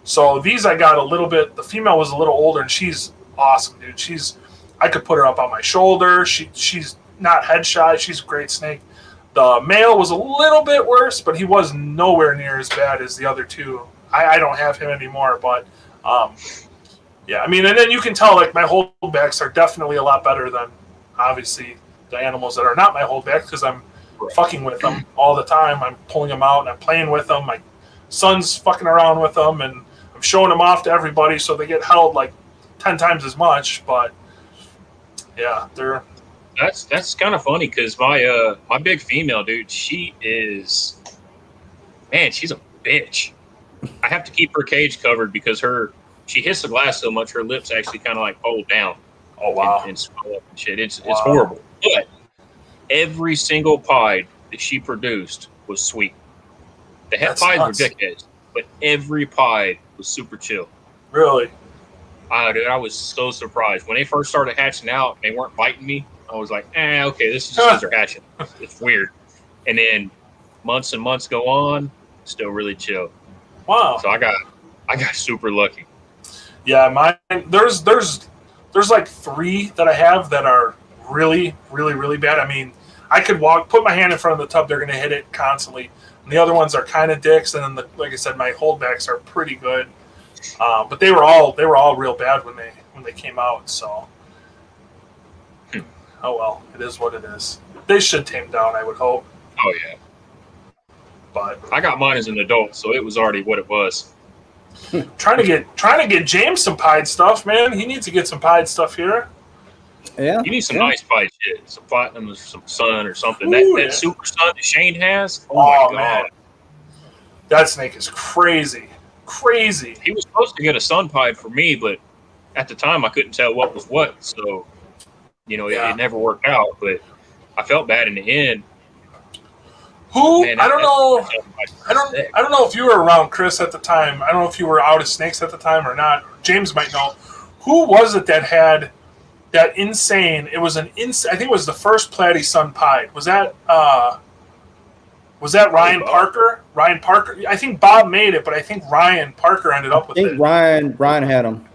So these I got a little bit. The female was a little older, and she's awesome, dude. I could put her up on my shoulder. She's not head shy. She's a great snake. The male was a little bit worse, but he was nowhere near as bad as the other two. I don't have him anymore, but yeah. I mean, and then you can tell like my holdbacks are definitely a lot better than obviously the animals that are not my holdbacks, because I'm fucking with them all the time. I'm pulling them out and I'm playing with them. My son's fucking around with them, and I'm showing them off to everybody, so they get held like 10 times as much. But yeah, that's kind of funny because my big female dude, she's a bitch. I have to keep her cage covered because she hits the glass so much her lips actually kind of like fold down. Oh wow! And swell up and shit. It's horrible. But every single pie that she produced was sweet. The head pies were dickheads, but every pie was super chill. Really? Dude, I was so surprised when they first started hatching out. They weren't biting me. I was like, okay, this is just because they're hatching. It's weird. And then months and months go on, still really chill. Wow! So I got super lucky. Yeah, mine. There's like 3 that I have that are really, really, really bad. I mean, I could put my hand in front of the tub, they're going to hit it constantly. And the other ones are kind of dicks, and then like I said, my holdbacks are pretty good. But they were all real bad when they came out. So, oh well, it is what it is. They should tame down, I would hope. Oh yeah. But I got mine as an adult, so it was already what it was. trying to get James some pied stuff, man. He needs to get some pied stuff here. Yeah, you need some nice pied shit, some platinum or some sun or something. That super sun that Shane has. Oh my god, man. That snake is crazy. He was supposed to get a sun pied for me, but at the time I couldn't tell what was what, so it never worked out. But I felt bad in the end. I don't know if you were around, Chris, at the time. I don't know if you were out of snakes at the time or not. James might know. Who was it that had that insane? It was I think it was the first platy sun pied. Was that Was that Ryan Parker? Ryan Parker. I think Bob made it, but I think Ryan Parker ended up with it. I think Ryan had them.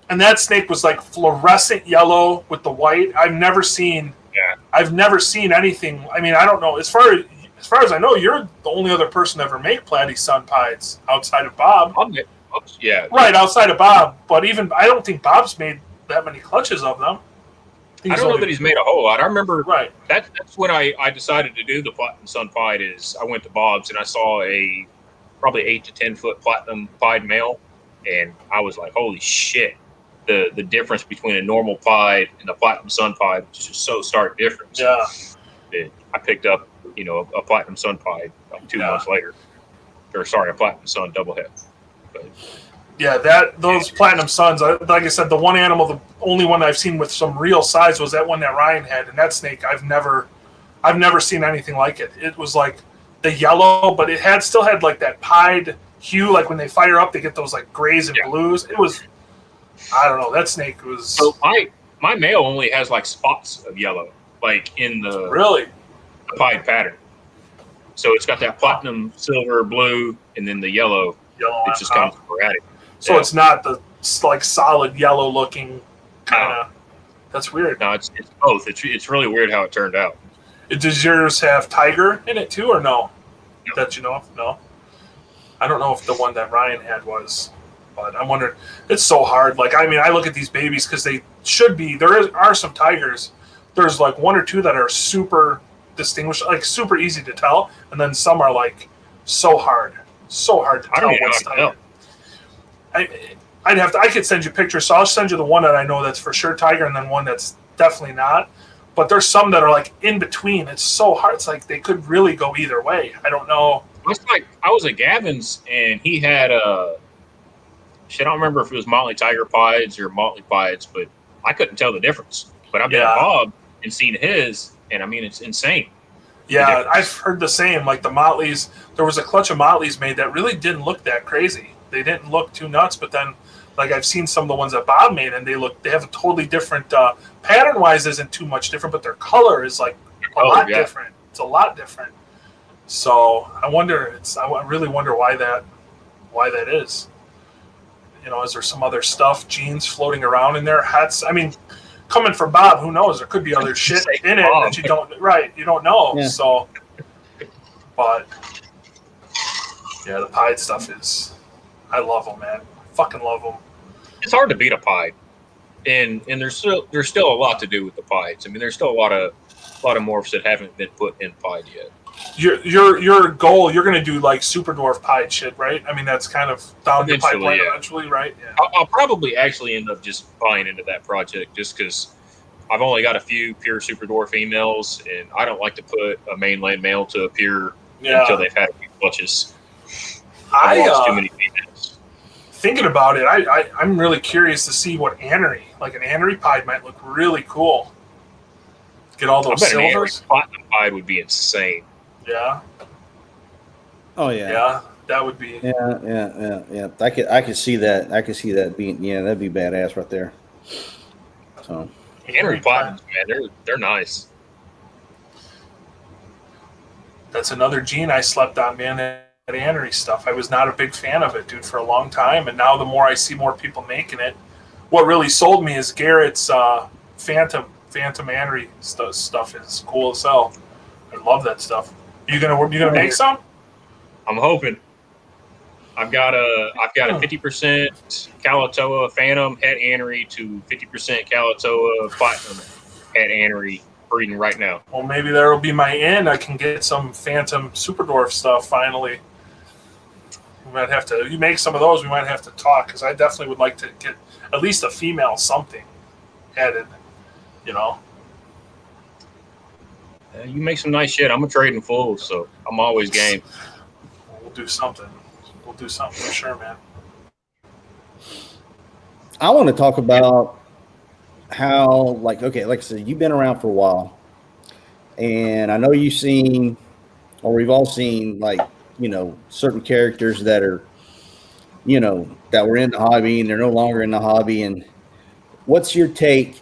And that snake was like fluorescent yellow with the white. I've never seen anything. I mean, I don't know. As far as I know, you're the only other person to ever make platy sun pies outside of Bob. Yeah. Right, outside of Bob. But even I don't think Bob's made that many clutches of them. I don't know that he's made a whole lot. I remember that's when I decided to do the platinum sun pied. Is I went to Bob's and I saw a probably 8 to 10 foot platinum pied male, and I was like, holy shit. The difference between a normal pied and a platinum sun pied was just so stark difference. Yeah. I picked up, a platinum sun pied like 2 months later. Or sorry, a platinum sun double head. But, yeah, those platinum suns, like I said, the one animal, the only one I've seen with some real size was that one that Ryan had, and that snake I've never seen anything like it. It was like the yellow, but it still had like that pied hue, like when they fire up, they get those like grays and blues. It was, I don't know, that snake was. So my male only has like spots of yellow, like in the pied pattern. So it's got that platinum, silver, blue, and then the yellow. It's just kind of sporadic. So it's not the like solid yellow looking kind of. That's weird. No, it's both. It's really weird how it turned out. Does yours have tiger in it too, or no? That you know of? No. I don't know if the one that Ryan had was, but I'm wondering. It's so hard. Like, I mean, I look at these babies because they should be. Are some tigers. There's like one or two that are super distinguished, like super easy to tell, and then some are like so hard to tell what's tiger. I could send you pictures, so I'll send you the one that I know that's for sure tiger, and then one that's definitely not. But there's some that are like in between. It's so hard. It's like they could really go either way. I don't know. It's like I was at Gavin's and he had I don't remember if it was Motley Tiger Pieds or Motley Pieds, but I couldn't tell the difference. But I've been at Bob and seen his, and I mean it's insane. Yeah, I've heard the same. Like the Motleys, there was a clutch of Motleys made that really didn't look that crazy. They didn't look too nuts, but then, like I've seen some of the ones that Bob made, and they have a totally different pattern-wise. Isn't too much different, but their color is like a lot different. It's a lot different. So I wonder. I really wonder why that is. Is there some other stuff, genes floating around in there? Hats. I mean, coming from Bob, who knows? There could be other shit in it that you don't. Right, you don't know. Yeah. So, but yeah, the pied stuff is. I love them, man. Fucking love them. It's hard to beat a pied, and there's still a lot to do with the pieds. I mean, there's still a lot of morphs that haven't been put in pied yet. Your goal, you're going to do like super dwarf pied shit, right? I mean, that's kind of down the pipeline eventually, right? Yeah. I'll probably actually end up just buying into that project just because I've only got a few pure super dwarf females, and I don't like to put a mainland male to appear until they've had a few clutches. I've lost too many females. Thinking about it, I'm really curious to see what anery, like an anery pied might look really cool. Get all those silvers. Platinum pied would be insane. Yeah. Oh yeah. Yeah, that would be. Yeah. I could see that. I could see that being. Yeah, that'd be badass right there. So. Anery platinums, man, they're nice. That's another gene I slept on, man. That anery stuff. I was not a big fan of it, dude, for a long time, and now the more I see more people making it, what really sold me is Garrett's Phantom anery stuff is cool as hell. I love that stuff. You gonna make some? I'm hoping. I've got a 50% Kalatoa Phantom het anery to 50% Kalatoa Platinum het anery breeding right now. Well, maybe there will be my in. I can get some Phantom Super Dwarf stuff finally. We might have to. You make some of those. We might have to talk because I definitely would like to get at least a female something added. You make some nice shit. I'm a trading fool, so I'm always game. We'll do something. For sure, man. I want to talk about how, like I said, you've been around for a while, and I know you've seen, or we've all seen, certain characters that are, that were in the hobby and they're no longer in the hobby. And what's your take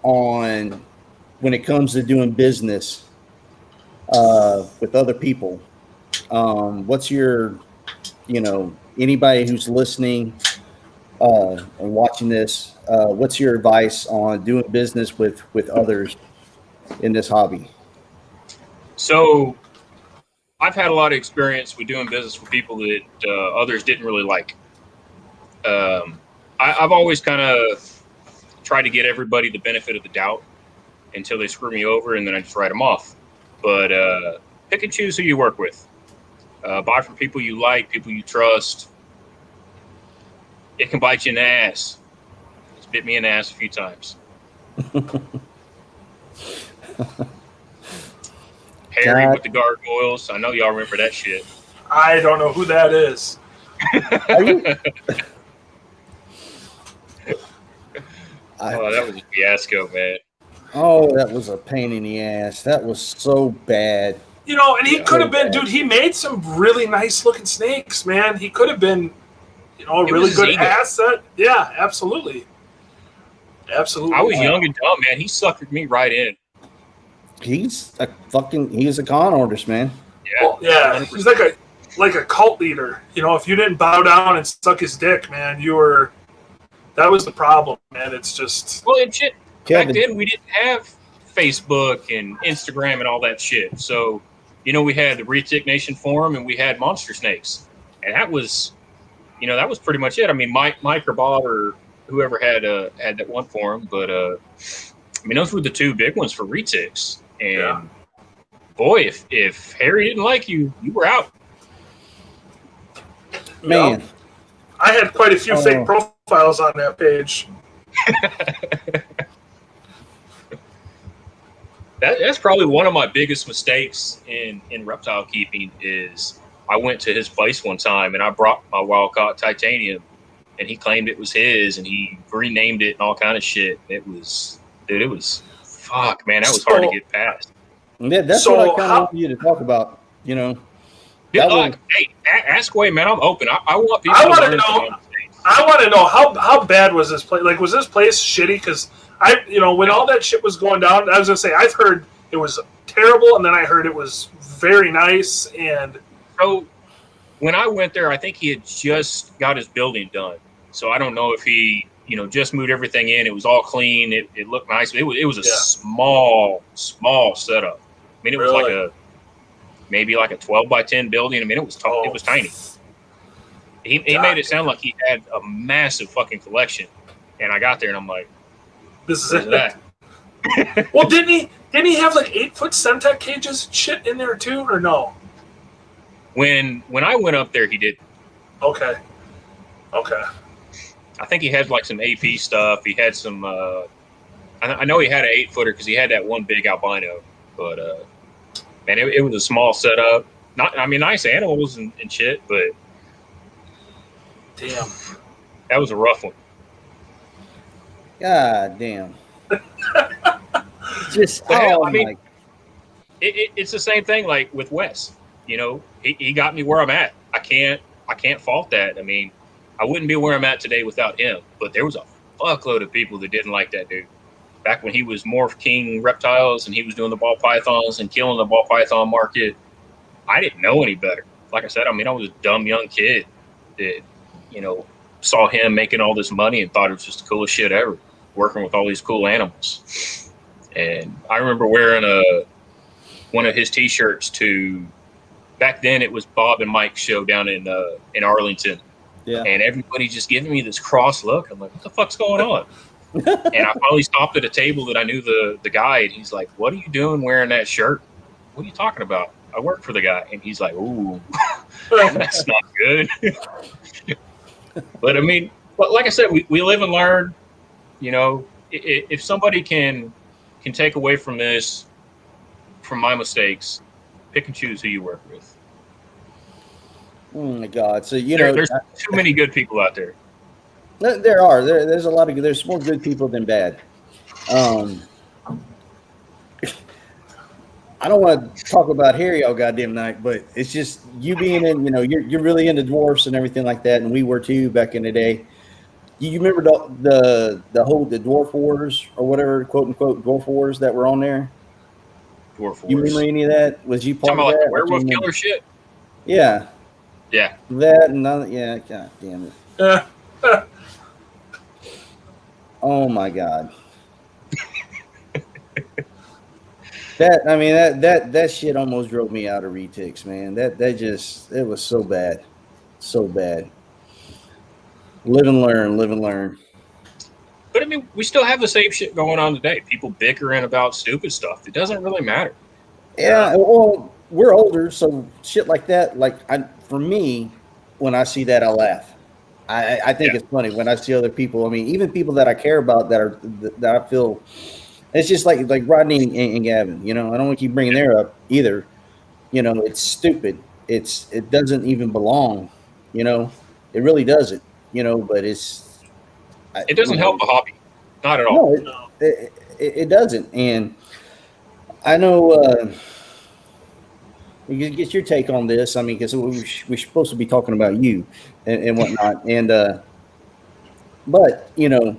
on when it comes to doing business with other people What's your, anybody who's listening and watching this, what's your advice on doing business with others in this hobby? So I've had a lot of experience with doing business with people that others didn't really like. I've always kind of tried to get everybody the benefit of the doubt until they screw me over, and then I just write them off. But pick and choose who you work with. Buy from people you like, people you trust. It can bite you in the ass. It's bit me in the ass a few times. Harry with the gargoyles. I know y'all remember that shit. I don't know who that is. Are you? Oh, that was a fiasco, man. Oh, that was a pain in the ass. That was so bad. And he could have been, dude, he made some really nice looking snakes, man. He could have been, a really good asset. Yeah, absolutely. Absolutely. I was young and dumb, man. He suckered me right in. He's a con artist, man. Yeah. Well, yeah. 100%. He's like a cult leader. If you didn't bow down and suck his dick, man, that was the problem, man. It's just. Well, and shit, back then we didn't have Facebook and Instagram and all that shit. So, we had the Retic Nation forum and we had Monster Snakes. And that was pretty much it. I mean, Mike or Bob or whoever had that one forum, but those were the two big ones for Retics. And boy, if Harry didn't like you, you were out. Man, I had quite a few fake profiles on that page. That's probably one of my biggest mistakes in reptile keeping is I went to his place one time and I brought my wild-caught titanium and he claimed it was his and he renamed it and all kind of shit. It was fuck, man, that was hard to get past. Yeah, that's what I kind of want you to talk about, Hey, ask away, man. I'm open. I want people to learn from mistakes. I want to know how bad was this place? Like, was this place shitty? Because when all that shit was going down, I was gonna say I've heard it was terrible, and then I heard it was very nice. And so when I went there, I think he had just got his building done. So I don't know if he, just moved everything in. It was all clean. It looked nice. It was a small setup. I mean, it was like maybe like a 12 by 10 building. I mean, it was tall. It was tiny. He made it sound like he had a massive fucking collection. And I got there and I'm like, this is it. Well, didn't he have like 8-foot Semtec cages shit in there too, or no? When I went up there, he did. Okay. I think he had like some AP stuff. He had some. I know he had an 8-footer because he had that one big albino. But man, it was a small setup. Nice animals and shit, but damn, that was a rough one. God damn. It's the same thing like with Wes. He got me where I'm at. I can't fault that. I mean, I wouldn't be where I'm at today without him. But there was a fuckload of people that didn't like that dude. Back when he was Morph King Reptiles and he was doing the ball pythons and killing the ball python market, I didn't know any better. Like I said, I was a dumb young kid that, saw him making all this money and thought it was just the coolest shit ever, working with all these cool animals. And I remember wearing one of his T-shirts to. Back then, it was Bob and Mike's show down in Arlington. Yeah. And everybody just giving me this cross look. I'm like, what the fuck's going on? And I finally stopped at a table that I knew the guy, and he's like, what are you doing wearing that shirt? What are you talking about? I work for the guy. And he's like, ooh, that's not good. But like I said, we live and learn. If somebody can take away from this, from my mistakes, pick and choose who you work with. Oh my God! So there's too many good people out there. There are. There's a lot of. There's more good people than bad. I don't want to talk about Harry all goddamn night, but it's just you being in. You're really into dwarfs and everything like that, and we were too back in the day. You remember the dwarf wars or whatever, quote unquote dwarf wars that were on there? Dwarf wars. You remember any of that? Was you part of that? Like the werewolf killer shit? Yeah, Yeah. that and none, yeah. God damn it. Oh my god. That shit almost drove me out of Retics, man. That just it was so bad, so bad. Live and learn, live and learn. But I mean, we still have the same shit going on today. People bickering about stupid stuff. It doesn't really matter. Yeah, well, we're older, so shit like that. For me, when I see that, I laugh. I think Yeah. it's funny when I see other people. I mean, even people that I care about that I feel. It's just like Rodney and Gavin. You know, I don't want to keep bringing their up either. You know, it's stupid. It doesn't even belong. You know, it really doesn't. You know, but It you doesn't help know, a hobby. Not at all. no, No. it doesn't. And I know. You get your take on this. I mean, because we're supposed to be talking about you and whatnot. And but you know,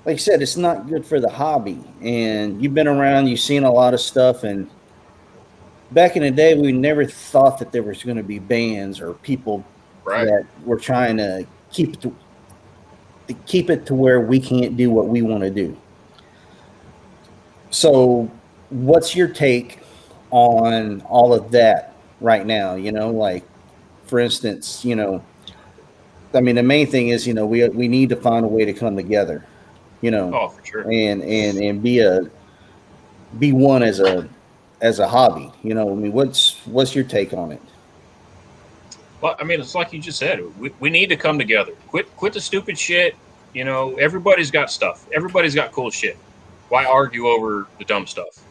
like I said, it's not good for the hobby. And you've been around, you've seen a lot of stuff. And back in the day, we never thought that there was going to be bands or people Right. that were trying to keep it to where we can't do what we want to do. So, what's your take on all of that right now? You know, like for instance, you know, I mean, the main thing is, you know, we need to find a way to come together, you know, Oh, for sure. and be one as a hobby. You know, I mean, what's your take on it? Well, I mean, it's like you just said. We need to come together. Quit the stupid shit. You know, everybody's got stuff. Everybody's got cool shit. Why argue over the dumb stuff?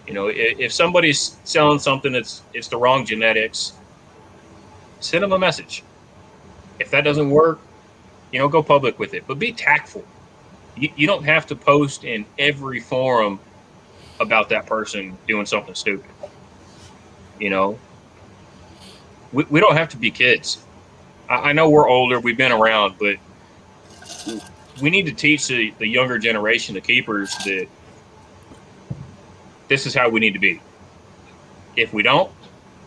You know, if somebody's selling something it's the wrong genetics, send them a message. If that doesn't work, you know, go public with it. But be tactful. You don't have to post in every forum about that person doing something stupid. You know, we don't have to be kids. I know we're older, we've been around, but we need to teach the younger generation, the keepers, that this is how we need to be. If we don't,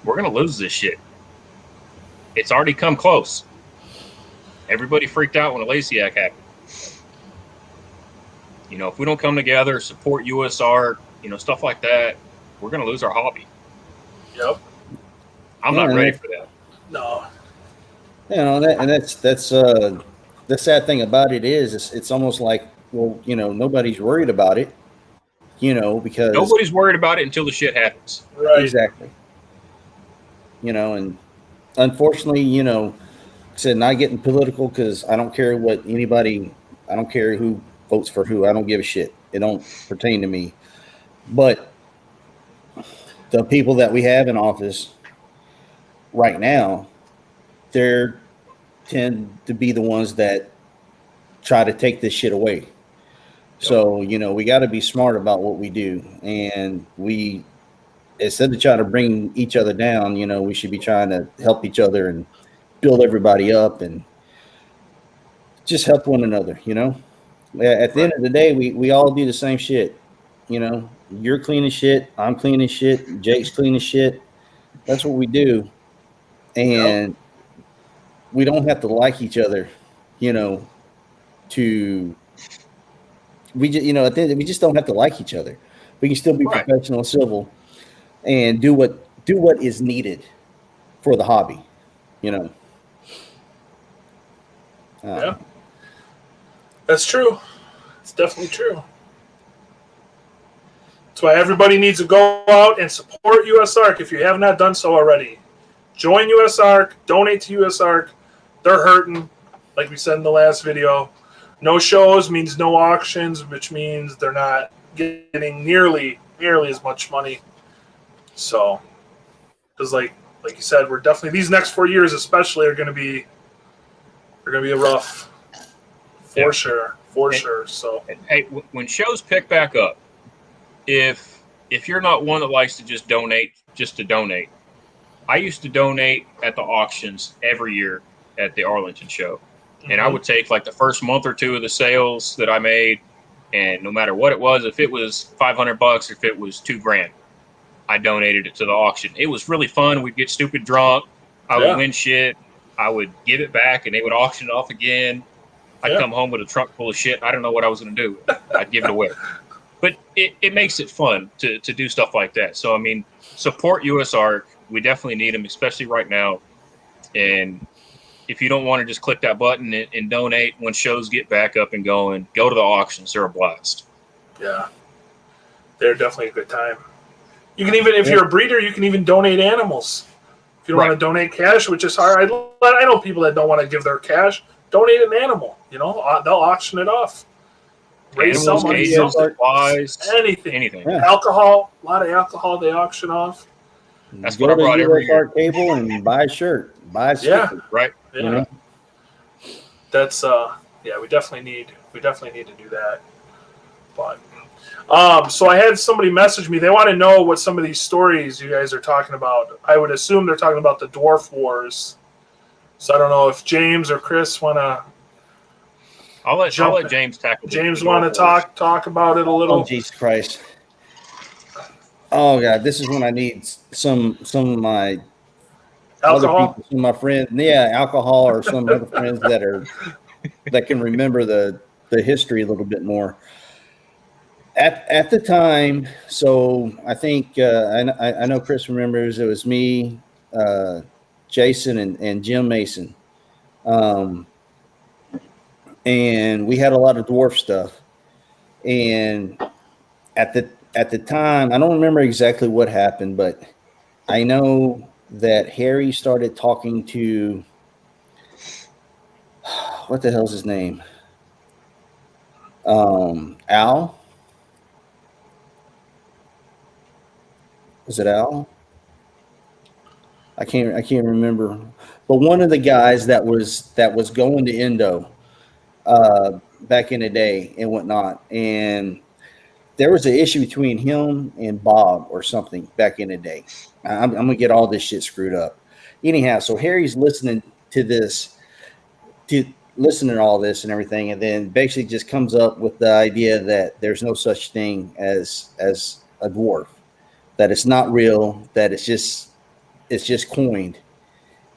we're going to lose this shit. It's already come close. Everybody freaked out when Alasiak happened. You know, if we don't come together, support USR, you know, stuff like that, we're going to lose our hobby. Yep. I'm not ready for that. No. You know, that's the sad thing about it is it's almost like, well, you know, nobody's worried about it, you know, because Nobody's worried about it until the shit happens. Right. exactly, you know, and unfortunately, you know, like I said, not getting political because I don't care what anybody, I don't care who votes for who, I don't give a shit. It don't pertain to me. But the people that we have in office right now, they're tend to be the ones that try to take this shit away. So, you know, we got to be smart about what we do. And we, instead of trying to bring each other down, you know, we should be trying to help each other and build everybody up and just help one another, you know. At the end of the day, we all do the same shit. You know, you're cleaning shit, I'm cleaning shit, Jake's cleaning shit. That's what we do. Yep. And we don't have to like each other, you know, to we just, you know, at the end, we just don't have to like each other. We can still be Right. professional, civil, and do what is needed for the hobby. You know. Yeah. That's true. It's definitely true. That's why everybody needs to go out and support USARC if you have not done so already. Join USARC, donate to USARC. They're hurting, like we said in the last video. No shows means no auctions, which means they're not getting nearly as much money. So, because like you said, we're definitely these next 4 years, especially, are going to be a rough, for sure. So, Hey, when shows pick back up, if you're not one that likes to just donate just to donate, I used to donate at the auctions every year at the Arlington show. And I would take like the first month or two of the sales that I made, and no matter what it was, if it was $500, if it was $2,000, I donated it to the auction. It was really fun. We'd get stupid drunk. I would win shit. I would give it back, and they would auction it off again. I'd come home with a trunk full of shit. I don't know what I was going to do with it. I'd give it away. But it makes it fun to do stuff like that. So, I mean, support US Arc. We definitely need them, especially right now. And if you don't want to just click that button and donate when shows get back up and going, go to the auctions. They're a blast. Yeah. They're definitely a good time. You can even, if you're a breeder, you can even donate animals. If you don't want to donate cash, which is hard. I know people that don't want to give their cash. Donate an animal. You know, they'll auction it off. Raise some money, supplies, anything. Yeah. Alcohol, a lot of alcohol they auction off. That's what I brought every year. Table and buy a shirt, buy a sticker. Right. Yeah. You know? That's we definitely need to do that. But so I had somebody message me. They want to know what some of these stories you guys are talking about. I would assume they're talking about the Dwarf Wars. So I don't know if James or Chris want to. I'll let James tackle. James want to talk about it a little. Oh, Jesus Christ! Oh God, this is when I need some of my alcohol. Other people, some of my friends, alcohol, or some other friends that can remember the history a little bit more. At the time, so I think I know Chris remembers. It was me, Jason, and Jim Mason. And we had a lot of dwarf stuff. And at the time, I don't remember exactly what happened, but I know that Harry started talking to what the hell's his name? Al. Was it Al? I can't remember. But one of the guys that was going to Indo back in the day and whatnot, and there was an issue between him and Bob or something back in the day. I'm gonna get all this shit screwed up. Anyhow, so Harry's listening to all this and everything, and then basically just comes up with the idea that there's no such thing as a dwarf, that it's not real, that it's just coined,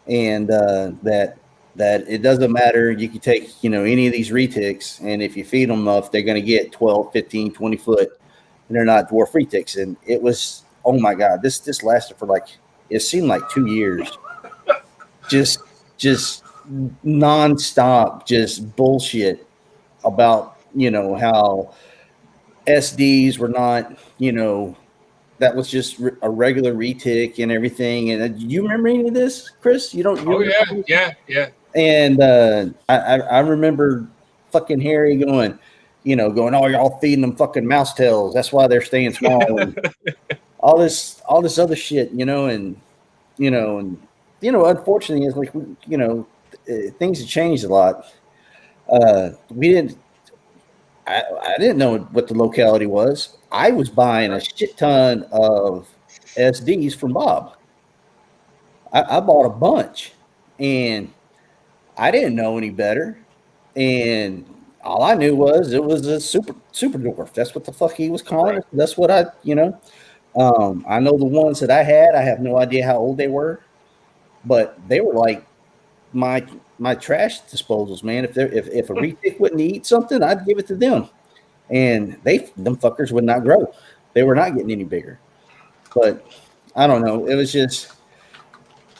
and that it doesn't matter. You can take, any of these retics, and if you feed them enough, they're going to get 12, 15, 20 foot, and they're not dwarf retics. And it was, oh my God, this lasted for it seemed like 2 years. Just nonstop, just bullshit about, how SDs were not, that was just a regular retic and everything. And you remember any of this, Chris? You don't? Yeah. And I remember fucking Harry going, oh, y'all feeding them fucking mouse tails. That's why they're staying small. And all this other shit, and unfortunately, it's like, things have changed a lot. I didn't know what the locality was. I was buying a shit ton of SDs from Bob. I bought a bunch, and I didn't know any better. And all I knew was it was a super dwarf. That's what the fuck he was calling it. That's what I know the ones that I had. I have no idea how old they were, but they were like my trash disposals, man. If a retic wouldn't eat something, I'd give it to them. And them fuckers would not grow. They were not getting any bigger. But I don't know. It was just,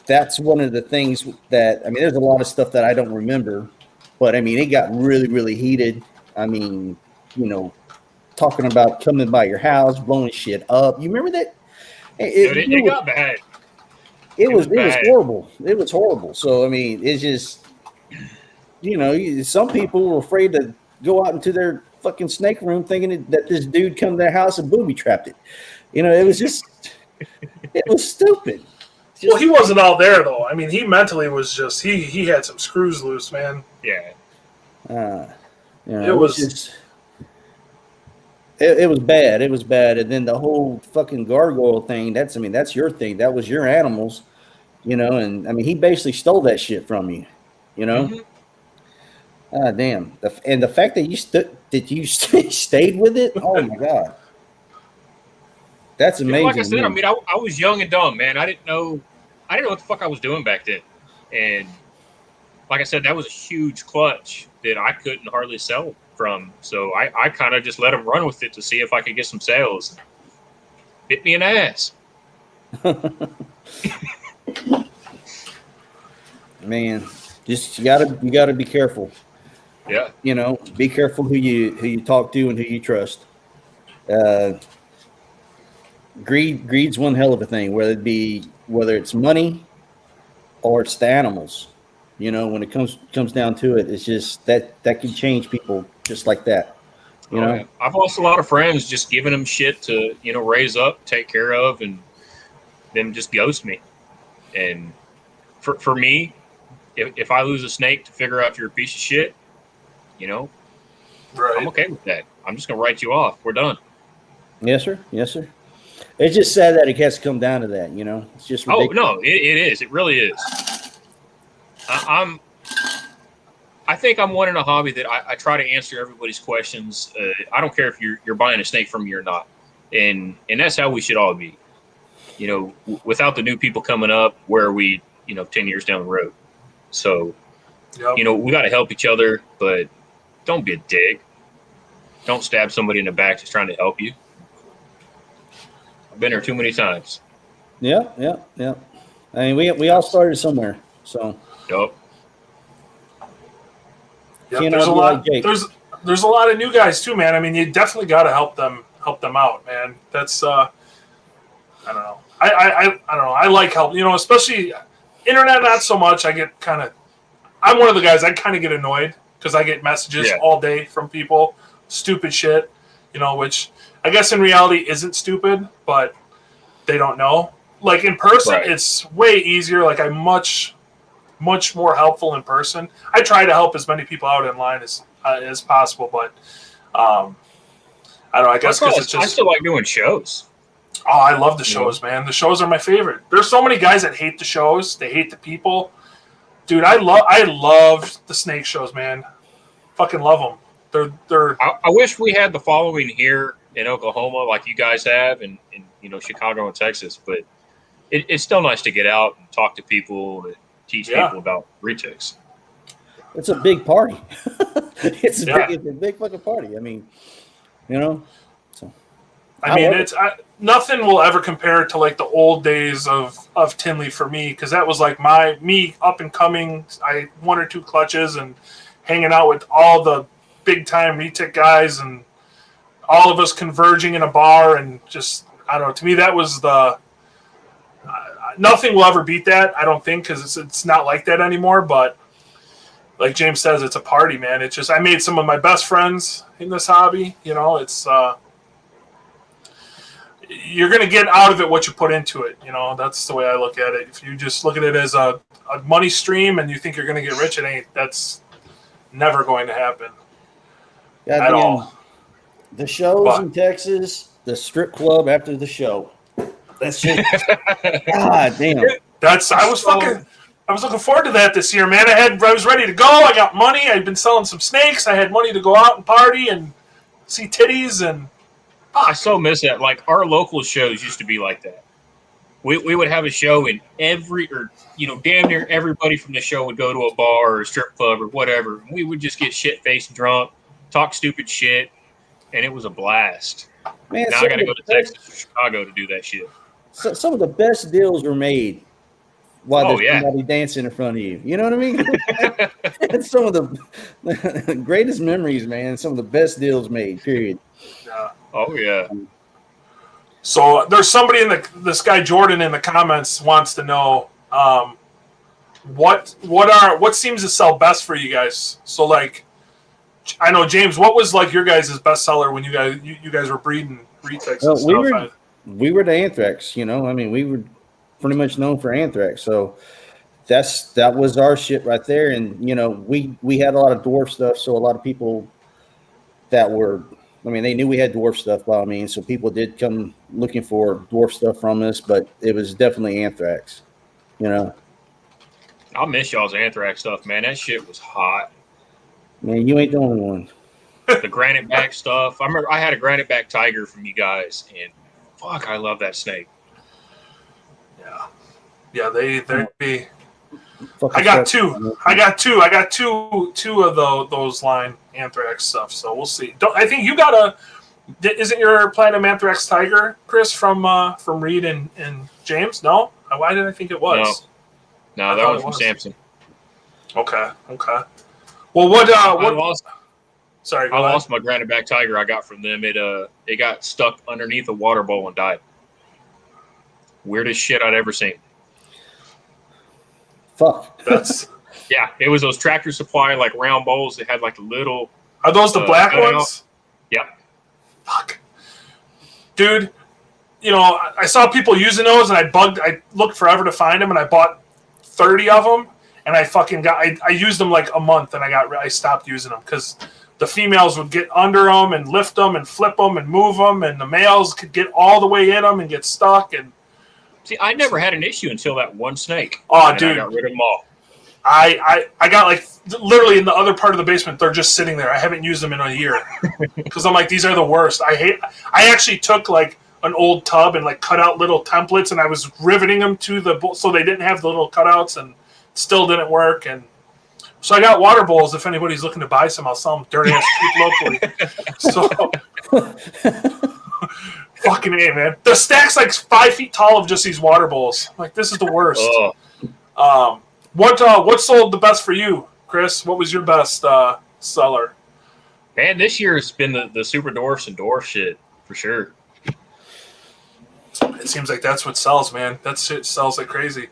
that's one of the things that, there's a lot of stuff that I don't remember, but it got really, really heated. Talking about coming by your house, blowing shit up. You remember that? It got bad. It was horrible. It was horrible. So, it's just, some people were afraid to go out into their fucking snake room thinking that this dude come to their house and booby trapped it. It was just, it was stupid. Well, he wasn't all there though. He mentally was just, he had some screws loose, man. Yeah. It was just, it was bad. It was bad. And then the whole fucking gargoyle thing, that's your thing. That was your animals, and he basically stole that shit from you, Mm-hmm. Damn. And the fact that you stayed with it, oh my God. That's amazing. Like I said, I mean, I was young and dumb, man. I didn't know what the fuck I was doing back then. And like I said, that was a huge clutch that I couldn't hardly sell from. So I kind of just let them run with it to see if I could get some sales. Bit me in the ass. Man, just you gotta be careful. Yeah. You know, be careful who you talk to and who you trust. Greed's one hell of a thing, whether it's money or it's the animals. You know, when it comes down to it, it's just that can change people just like that. You know, yeah. I've lost a lot of friends just giving them shit to, raise up, take care of, and them just ghost me. And for me, if I lose a snake to figure out if you're a piece of shit, Right. I'm okay with that. I'm just gonna write you off. We're done. Yes, sir. Yes, sir. It's just sad that it has to come down to that. It's just ridiculous. Oh no, it is. It really is. I think I'm one in a hobby that I try to answer everybody's questions. I don't care if you're buying a snake from me or not, and that's how we should all be. Without the new people coming up, where are we 10 years down the road? So, Yep. we got to help each other, but don't be a dick. Don't stab somebody in the back just trying to help you. I've been there too many times. Yeah. I mean, we all started somewhere, so. Yup. Yep. There's a lot. There's a lot of new guys too, man. I mean, you definitely got to help them out, man. That's I don't know. I don't know. I like help, especially internet. Not so much. I'm one of the guys. I kind of get annoyed because I get messages all day from people, stupid shit, which I guess in reality isn't stupid, but they don't know. Like in person, It's way easier. Like I'm much more helpful in person. I try to help as many people out in line as possible, but I don't know. I guess because it's just. I still like doing shows. Oh, I love the shows, man. The shows are my favorite. There's so many guys that hate the shows. They hate the people. Dude, I love the snake shows, man. Fucking love them. They're. I wish we had the following here in Oklahoma like you guys have, and Chicago and Texas. But it's still nice to get out and talk to people and teach people about retics. It's a big party. It's a big fucking party. I mean, So. I mean, nothing will ever compare to like the old days of Tinley for me, because that was like me up and coming. I 1 or 2 clutches and hanging out with all the big time retic guys and all of us converging in a bar and just I don't know. To me, that was the nothing will ever beat that. I don't think, because it's not like that anymore. But like James says, it's a party, man. It's just I made some of my best friends in this hobby. It's. You're going to get out of it what you put into it. That's the way I look at it. If you just look at it as a money stream and you think you're going to get rich, that's never going to happen at all. The shows in Texas, the strip club after the show. That's just, God damn. I was looking forward to that this year, man. I was ready to go. I got money. I'd been selling some snakes. I had money to go out and party and see titties and. I so miss that. Like our local shows used to be like that. We would have a show and damn near everybody from the show would go to a bar or a strip club or whatever. And we would just get shit-faced drunk, talk stupid shit, and it was a blast. Man, now I got to go to Texas or Chicago to do that shit. So, some of the best deals were made while there's somebody dancing in front of you. You know what I mean? It's some of the greatest memories, man. Some of the best deals made, period. Yeah. Oh, yeah. So there's somebody this guy Jordan in the comments wants to know what seems to sell best for you guys. So like, I know James, what was like your guys' best seller when you guys were breeding retics? Well, we were the anthrax. I mean, we were pretty much known for anthrax. So that was our shit right there. And we had a lot of dwarf stuff. So a lot of people that were. I mean, they knew we had dwarf stuff by all means, so people did come looking for dwarf stuff from us, but it was definitely anthrax, I miss y'all's anthrax stuff, man. That shit was hot. Man, you ain't the only one. The granite back stuff. I remember I had a granite back tiger from you guys, and fuck, I love that snake. Yeah, they Fucking I got stuff. two. I got two of those line anthrax stuff. So we'll see. I think you got a. Isn't your platinum anthrax tiger, Chris, from Reed and James? No. Why did I think it was? No, that one's from Samson. Okay. Well, what? I lost. Sorry, I lost my granite back tiger I got from them. It got stuck underneath a water bowl and died. Weirdest shit I'd ever seen. Fuck. That's yeah. It was those Tractor Supply like round bowls that had like a little. Are those the black ones? Yep. Fuck, dude. You know, I saw people using those, and I looked forever to find them, and I bought 30 of them, and I used them like a month, and I stopped using them because the females would get under them and lift them and flip them and move them, and the males could get all the way in them and get stuck. And see, I never had an issue until that one snake. Oh, dude, I got rid of them all. I got like literally in the other part of the basement. They're just sitting there. I haven't used them in a year because I'm like, these are the worst. I actually took like an old tub and like cut out little templates, and I was riveting them to the bowl so they didn't have the little cutouts, and still didn't work. And so I got water bowls. If anybody's looking to buy some, I'll sell them dirty ass cheap locally. So fucking A, man. The stack's like 5 feet tall of just these water bowls. I'm like, this is the worst. What sold the best for you, Chris? What was your best seller? Man, this year has been the super dwarfs and dwarf shit for sure. It seems like that's what sells, man. That shit sells like crazy.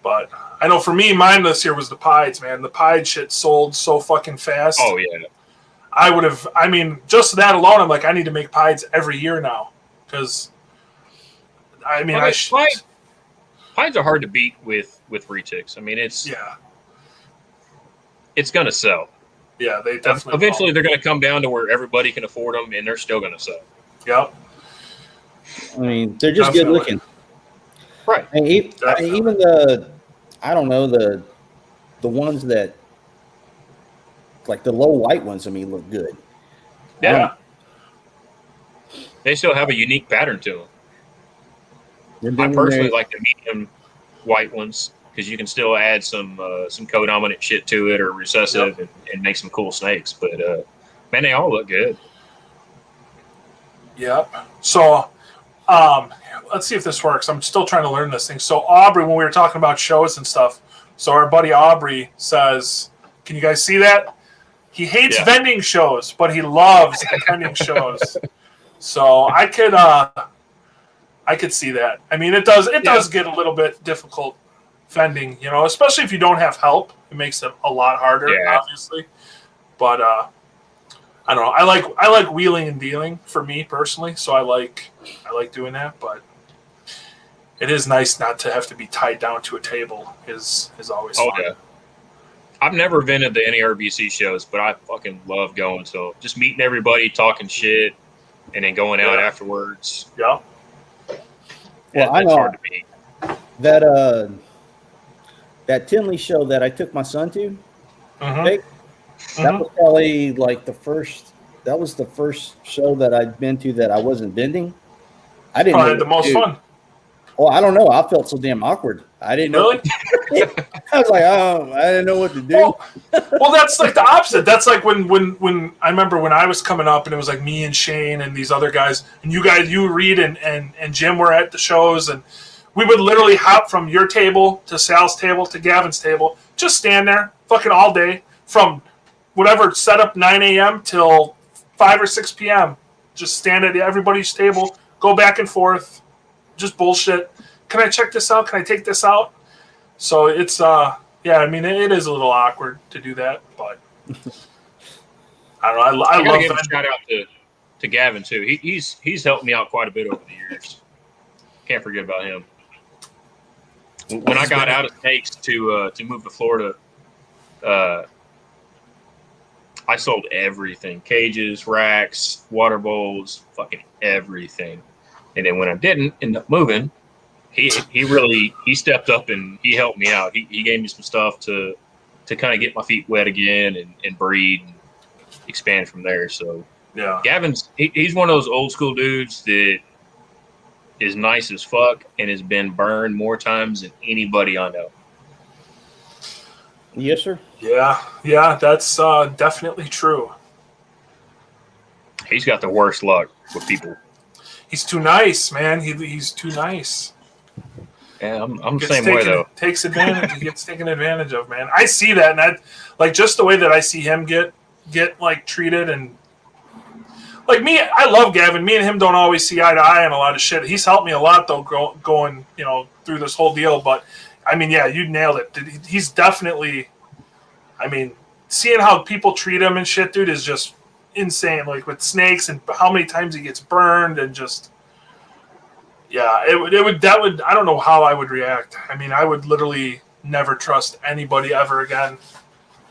But I know for me, mine this year was the Pieds, man. The Pied shit sold so fucking fast. Oh, yeah. I mean, just that alone, I'm like, I need to make Pieds every year now. Because, I mean, Pieds are hard to beat with retics. I mean, it's going to sell. Yeah, they definitely eventually they're going to come down to where everybody can afford them, and they're still going to sell. Yep. I mean, they're just good looking. Right. And even the ones that, like the low white ones, I mean, look good. Yeah. They still have a unique pattern to them. I personally like the medium white ones because you can still add some co-dominant shit to it or recessive and make some cool snakes. But, man, they all look good. Yep. So, let's see if this works. I'm still trying to learn this thing. So Aubrey, when we were talking about shows and stuff, so our buddy Aubrey says, can you guys see that? He hates vending shows, but he loves attending shows. So I could see that. I mean, it does get a little bit difficult vending, you know, especially if you don't have help. It makes it a lot harder, obviously. But I don't know. I like wheeling and dealing for me personally, so I like doing that. But it is nice not to have to be tied down to a table. Is always fun. Yeah. I've never been at the NARBC shows, but I fucking love going. So just meeting everybody, talking shit, and then going out afterwards. Yeah. Well, I know hard to beat. That Tinley show that I took my son to. That was probably like the first show that I'd been to that I wasn't bending. I didn't. Probably had the most fun. Oh, I don't know. I felt so damn awkward. I didn't know. I was like, oh, I didn't know what to do. Well, that's like the opposite. That's like when I remember when I was coming up and it was like me and Shane and these other guys and you Reed and Jim were at the shows and we would literally hop from your table to Sal's table to Gavin's table, just stand there fucking all day from whatever set up 9 a.m. till 5 or 6 p.m. Just stand at everybody's table, go back and forth, just bullshit. Can I check this out? Can I take this out? So it's I mean it is a little awkward to do that, but I don't know. I love give a shout out to Gavin too. He's helped me out quite a bit over the years. Can't forget about him. When I got out of Snakes to move to Florida, I sold everything: cages, racks, water bowls, fucking everything. And then when I didn't end up moving, he stepped up and he helped me out. He gave me some stuff to kind of get my feet wet again and breed and expand from there. So yeah, Gavin's he's one of those old school dudes that is nice as fuck and has been burned more times than anybody I know. Yes, sir. Yeah, that's definitely true. He's got the worst luck with people. He's too nice, man. He's too nice. Yeah, I'm the same way though. Takes advantage. He gets taken advantage of, man. I see that, and I like just the way that I see him get like treated, and like me, I love Gavin. Me and him don't always see eye to eye on a lot of shit. He's helped me a lot though, going through this whole deal. But I mean, yeah, you nailed it. He's definitely. I mean, seeing how people treat him and shit, dude, is just insane. Like with snakes and how many times he gets burned and just. Yeah, that would I don't know how I would react. I mean, I would literally never trust anybody ever again.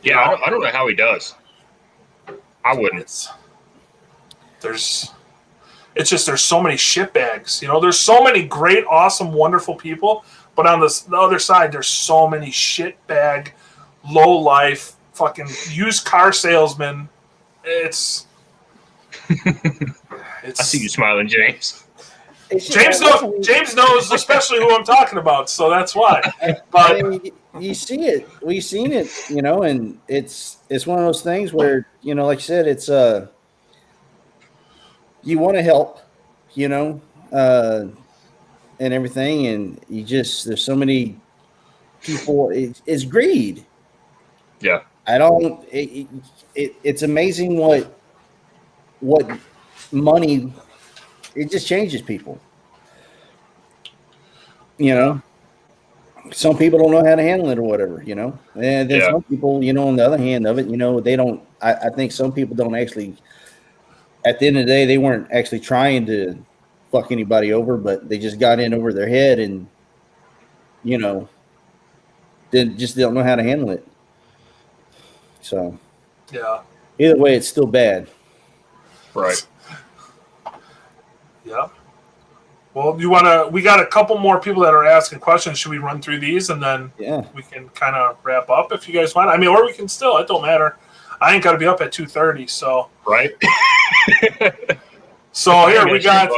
Yeah, I don't know how he does. I wouldn't. There's so many shitbags. There's so many great, awesome, wonderful people, but on the other side, there's so many shitbag, low life, fucking used car salesmen. It's I see you smiling, James. James knows especially who I'm talking about, so that's why. But I mean, you see it. We've seen it, and it's one of those things where, like you said, it's you want to help, and everything, and there's so many people. It's greed. Yeah. It's amazing what money. It just changes people. Some people don't know how to handle it or whatever, and then some people, on the other hand of it, they don't. I think some people don't actually. At the end of the day, they weren't actually trying to fuck anybody over, but they just got in over their head and, then just don't know how to handle it. So, yeah. Either way, it's still bad. Right. Yeah. Well, we got a couple more people that are asking questions. Should we run through these and then we can kind of wrap up if you guys want? I mean, or we can still. It don't matter. I ain't got to be up at 2:30, so. Right. So here we got.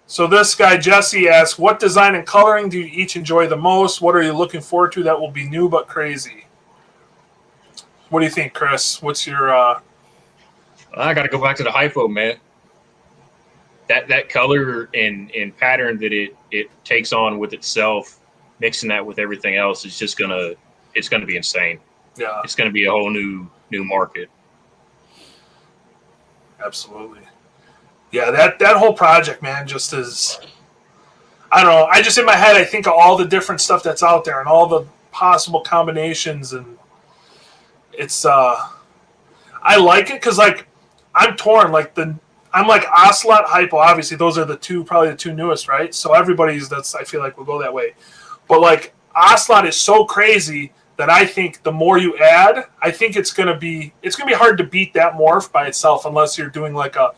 So this guy Jesse asks, "What design and coloring do you each enjoy the most? What are you looking forward to that will be new but crazy?" What do you think, Chris? What's your? I got to go back to the hypo, man. That color and pattern that it takes on with itself, mixing that with everything else is just it's gonna be insane. Yeah, it's gonna be a whole new market. Absolutely. Yeah, that whole project, man, just is. I don't know. I just in my head, I think of all the different stuff that's out there and all the possible combinations, and it's. I like it because like I'm torn. Like I'm like Ocelot, Hypo. Obviously, those are probably the two newest, right? So I feel like will go that way. But like Ocelot is so crazy that I think the more you add, I think it's gonna be hard to beat that morph by itself unless you're doing like a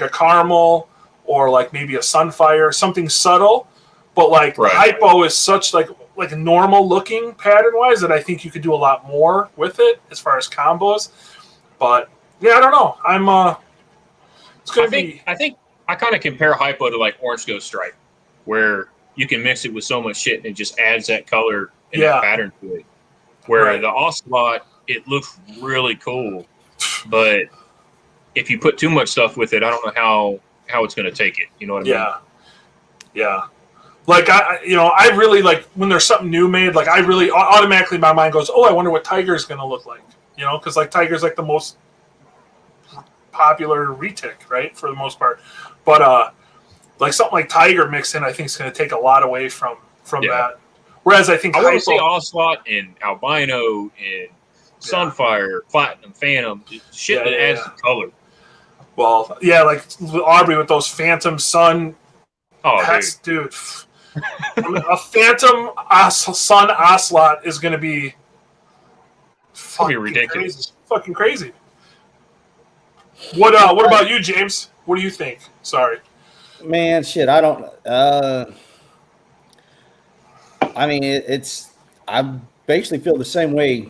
caramel or like maybe a sunfire, something subtle. But like Hypo is such like a normal looking pattern wise that I think you could do a lot more with it as far as combos. But yeah, I don't know. I think I kind of compare Hypo to like Orange Ghost Stripe, where you can mix it with so much shit and it just adds that color and that pattern to it. Where the Ocelot, it looks really cool, but if you put too much stuff with it, I don't know how it's going to take it. You know what I mean? Yeah. Like I really like when there's something new made. Like I really automatically my mind goes, oh, I wonder what Tiger's going to look like. Because like Tiger's like the most popular retic, right, for the most part. But like something like Tiger mixed in, I think is going to take a lot away from that. Whereas I think I want to see Ocelot and Albino and Sunfire, Platinum, Phantom, shit that adds the color. Well, yeah, like Aubrey with those Phantom Sun. Oh, dude. A Phantom Sun Ocelot is going to be fucking ridiculous. Crazy. Fucking crazy. What about you, James? What do you think? Sorry. Man, shit, I don't. I mean, I basically feel the same way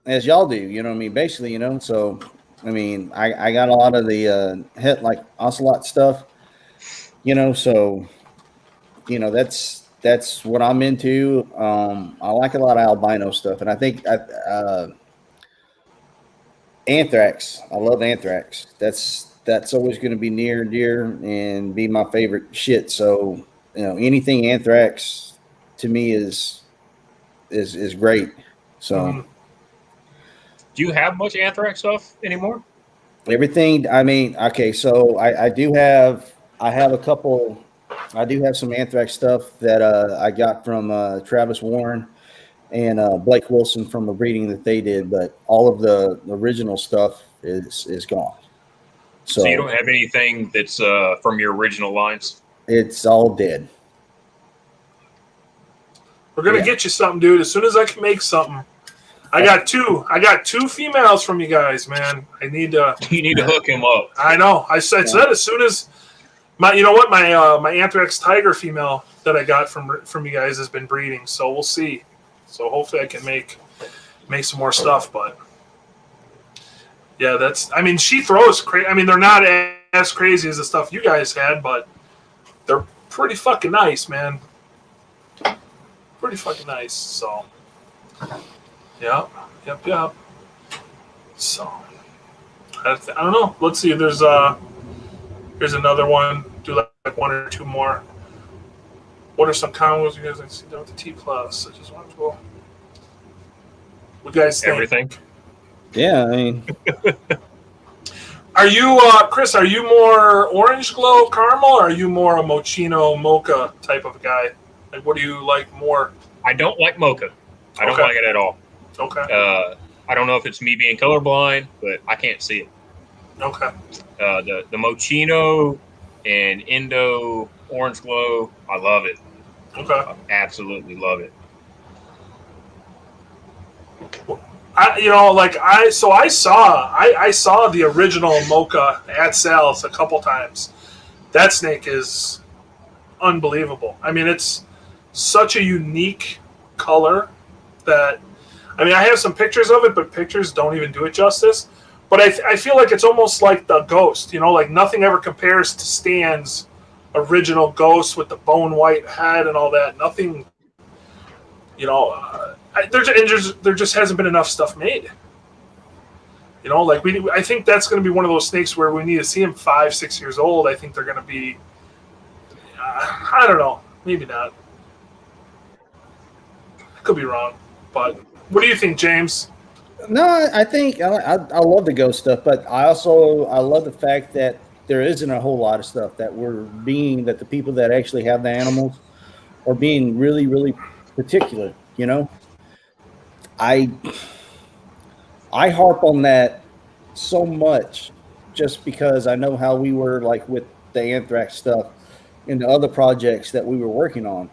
as y'all do. You know what I mean? Basically, So, I mean, I got a lot of the like Ocelot stuff. So that's what I'm into. I like a lot of albino stuff, and I think anthrax. I love anthrax. That's always going to be near and dear and be my favorite shit. So anything anthrax to me is great. So Do you have much anthrax stuff anymore? everything. I mean, okay. So I do have. I have a couple. I do have some anthrax stuff that I got from Travis Warren and Blake Wilson from the breeding that they did, but all of the original stuff is gone. So you don't have anything that's from your original lines? It's all dead. We're gonna get you something, dude. As soon as I can make something. I got two females from you guys, man. I need to. You need to hook him up. I know. I said as soon as my anthrax tiger female that I got from you guys has been breeding, so we'll see. So hopefully I can make some more stuff, but yeah, she throws crazy. I mean, they're not as crazy as the stuff you guys had, but they're pretty fucking nice, man. Pretty fucking nice. So yep. So I don't know. Let's see if there's another one. Do like one or two more. What are some common ones you guys like to see done with the T plus? I just want to go. What do you guys think? Everything. Yeah, I mean. Are you Chris? Are you more orange glow caramel, or are you more a mochino mocha type of guy? Like, what do you like more? I don't like mocha. I don't like it at all. Okay. I don't know if it's me being colorblind, but I can't see it. Okay. The mochino and Indo orange glow, I love it. Okay. I absolutely love it. I saw the original mocha at sales a couple times. That snake is unbelievable. I mean, it's such a unique color that, I mean, I have some pictures of it, but pictures don't even do it justice. But I feel like it's almost like the Ghost, like nothing ever compares to Stan's original Ghost with the bone white head and all that. Nothing, there just hasn't been enough stuff made. I think that's going to be one of those snakes where we need to see him 5-6 years old. I think they're going to be, I don't know, maybe not. I could be wrong, but what do you think, James? No, I think I love the ghost stuff, but I love the fact that there isn't a whole lot of stuff that that the people that actually have the animals are being really, really particular. I harp on that so much just because I know how we were like with the anthrax stuff and the other projects that we were working on.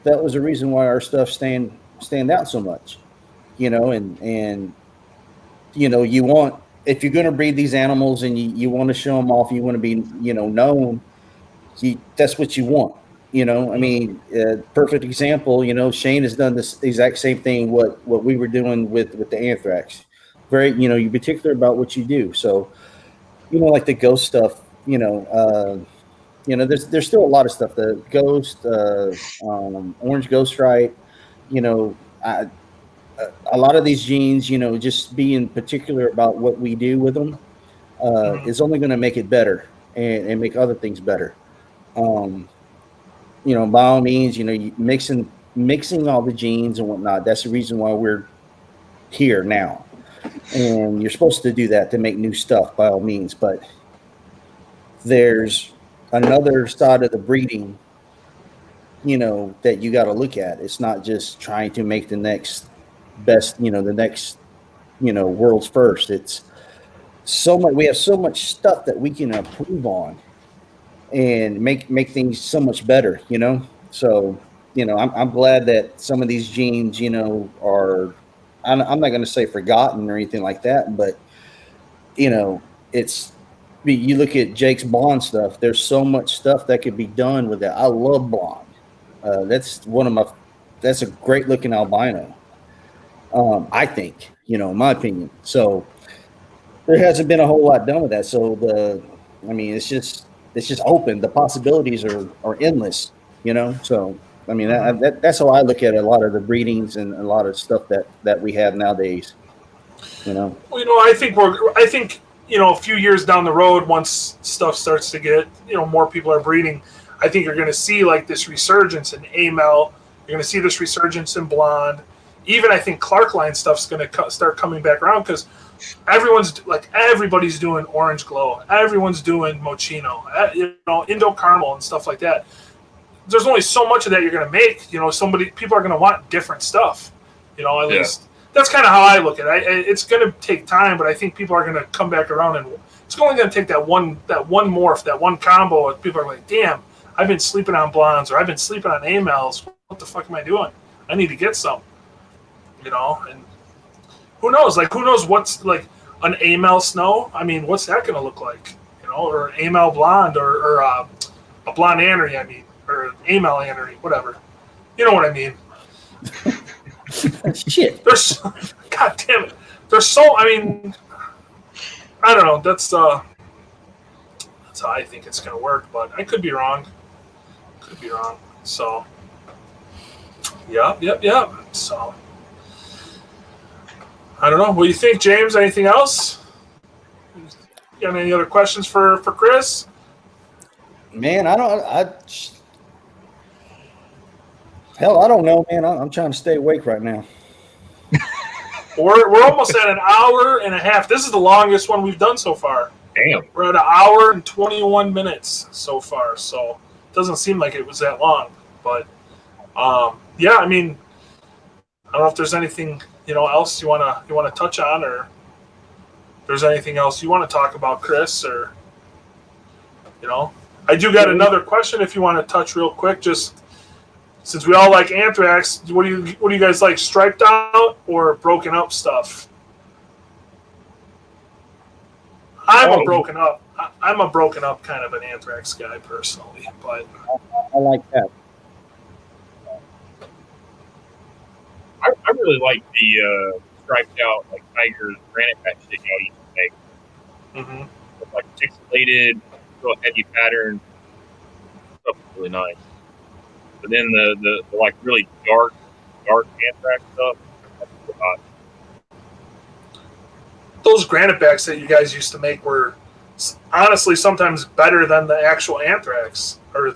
That was the reason why our stuff stand out so much, and you want, if you're going to breed these animals and you want to show them off, you want to be, known, that's what you want. I mean, perfect example, Shane has done this exact same thing, what we were doing with the anthrax. Very, you're particular about what you do. So, like the ghost stuff, there's still a lot of stuff. The ghost, orange ghost right, a lot of these genes, just being particular about what we do with them is only going to make it better and make other things better. By all means, you mixing all the genes and whatnot. That's the reason why we're here now. And you're supposed to do that to make new stuff by all means. But there's another side of the breeding, that you got to look at. It's not just trying to make the next best, the next, world's first. It's so much. We have so much stuff that we can improve on and make things so much better, So, I'm glad that some of these genes, are, I'm not going to say forgotten or anything like that, but, it's, you look at Jake's blonde stuff, there's so much stuff that could be done with that. I love blonde. That's a great looking albino. I think, in my opinion. So there hasn't been a whole lot done with that. So it's just, it's just open. The possibilities are endless, you know. So I mean, that's how I look at a lot of the breedings and a lot of stuff that we have nowadays. You know. Well, I think a few years down the road, once stuff starts to get, more people are breeding, I think you're going to see like this resurgence in AML. You're going to see this resurgence in blonde. Even I think Clark line stuff's going to start coming back around because everybody's doing orange glow. Everyone's doing mochino, Indo caramel and stuff like that. There's only so much of that you're going to make. People are going to want different stuff. At least that's kind of how I look at it. It's going to take time, but I think people are going to come back around, and it's only going to take that one morph, that one combo. And people are like, damn, I've been sleeping on blondes or I've been sleeping on AMLs. What the fuck am I doing? I need to get some. And who knows? Who knows what's like an AML snow? I mean, what's that going to look like? Or an AML blonde or a blonde anery, or an AML anery, whatever. You know what I mean? Shit. God damn it. I don't know. That's how I think it's going to work, but I could be wrong. So, yep. So, I don't know. What do you think, James? Anything else? You got any other questions for Chris? Man, I don't know, man. I'm trying to stay awake right now. We're almost at an hour and a half. This is the longest one we've done so far. Damn. We're at an hour and 21 minutes so far, so it doesn't seem like it was that long. But, yeah, I don't know if there's anything else you wanna touch on, or if there's anything else you want to talk about, Chris, or I do got another question if you want to touch real quick, just since we all like anthrax. What do you guys like, striped out or broken up stuff? I'm a broken up kind of an anthrax guy personally, but I like that. I really like the striped out, like tiger granite patch that y'all used to make. mm-hmm. With, like pixelated, real heavy pattern. Stuff was really nice. But then the like really dark anthrax stuff, that's really hot. Those granite backs that you guys used to make were honestly sometimes better than the actual anthrax, or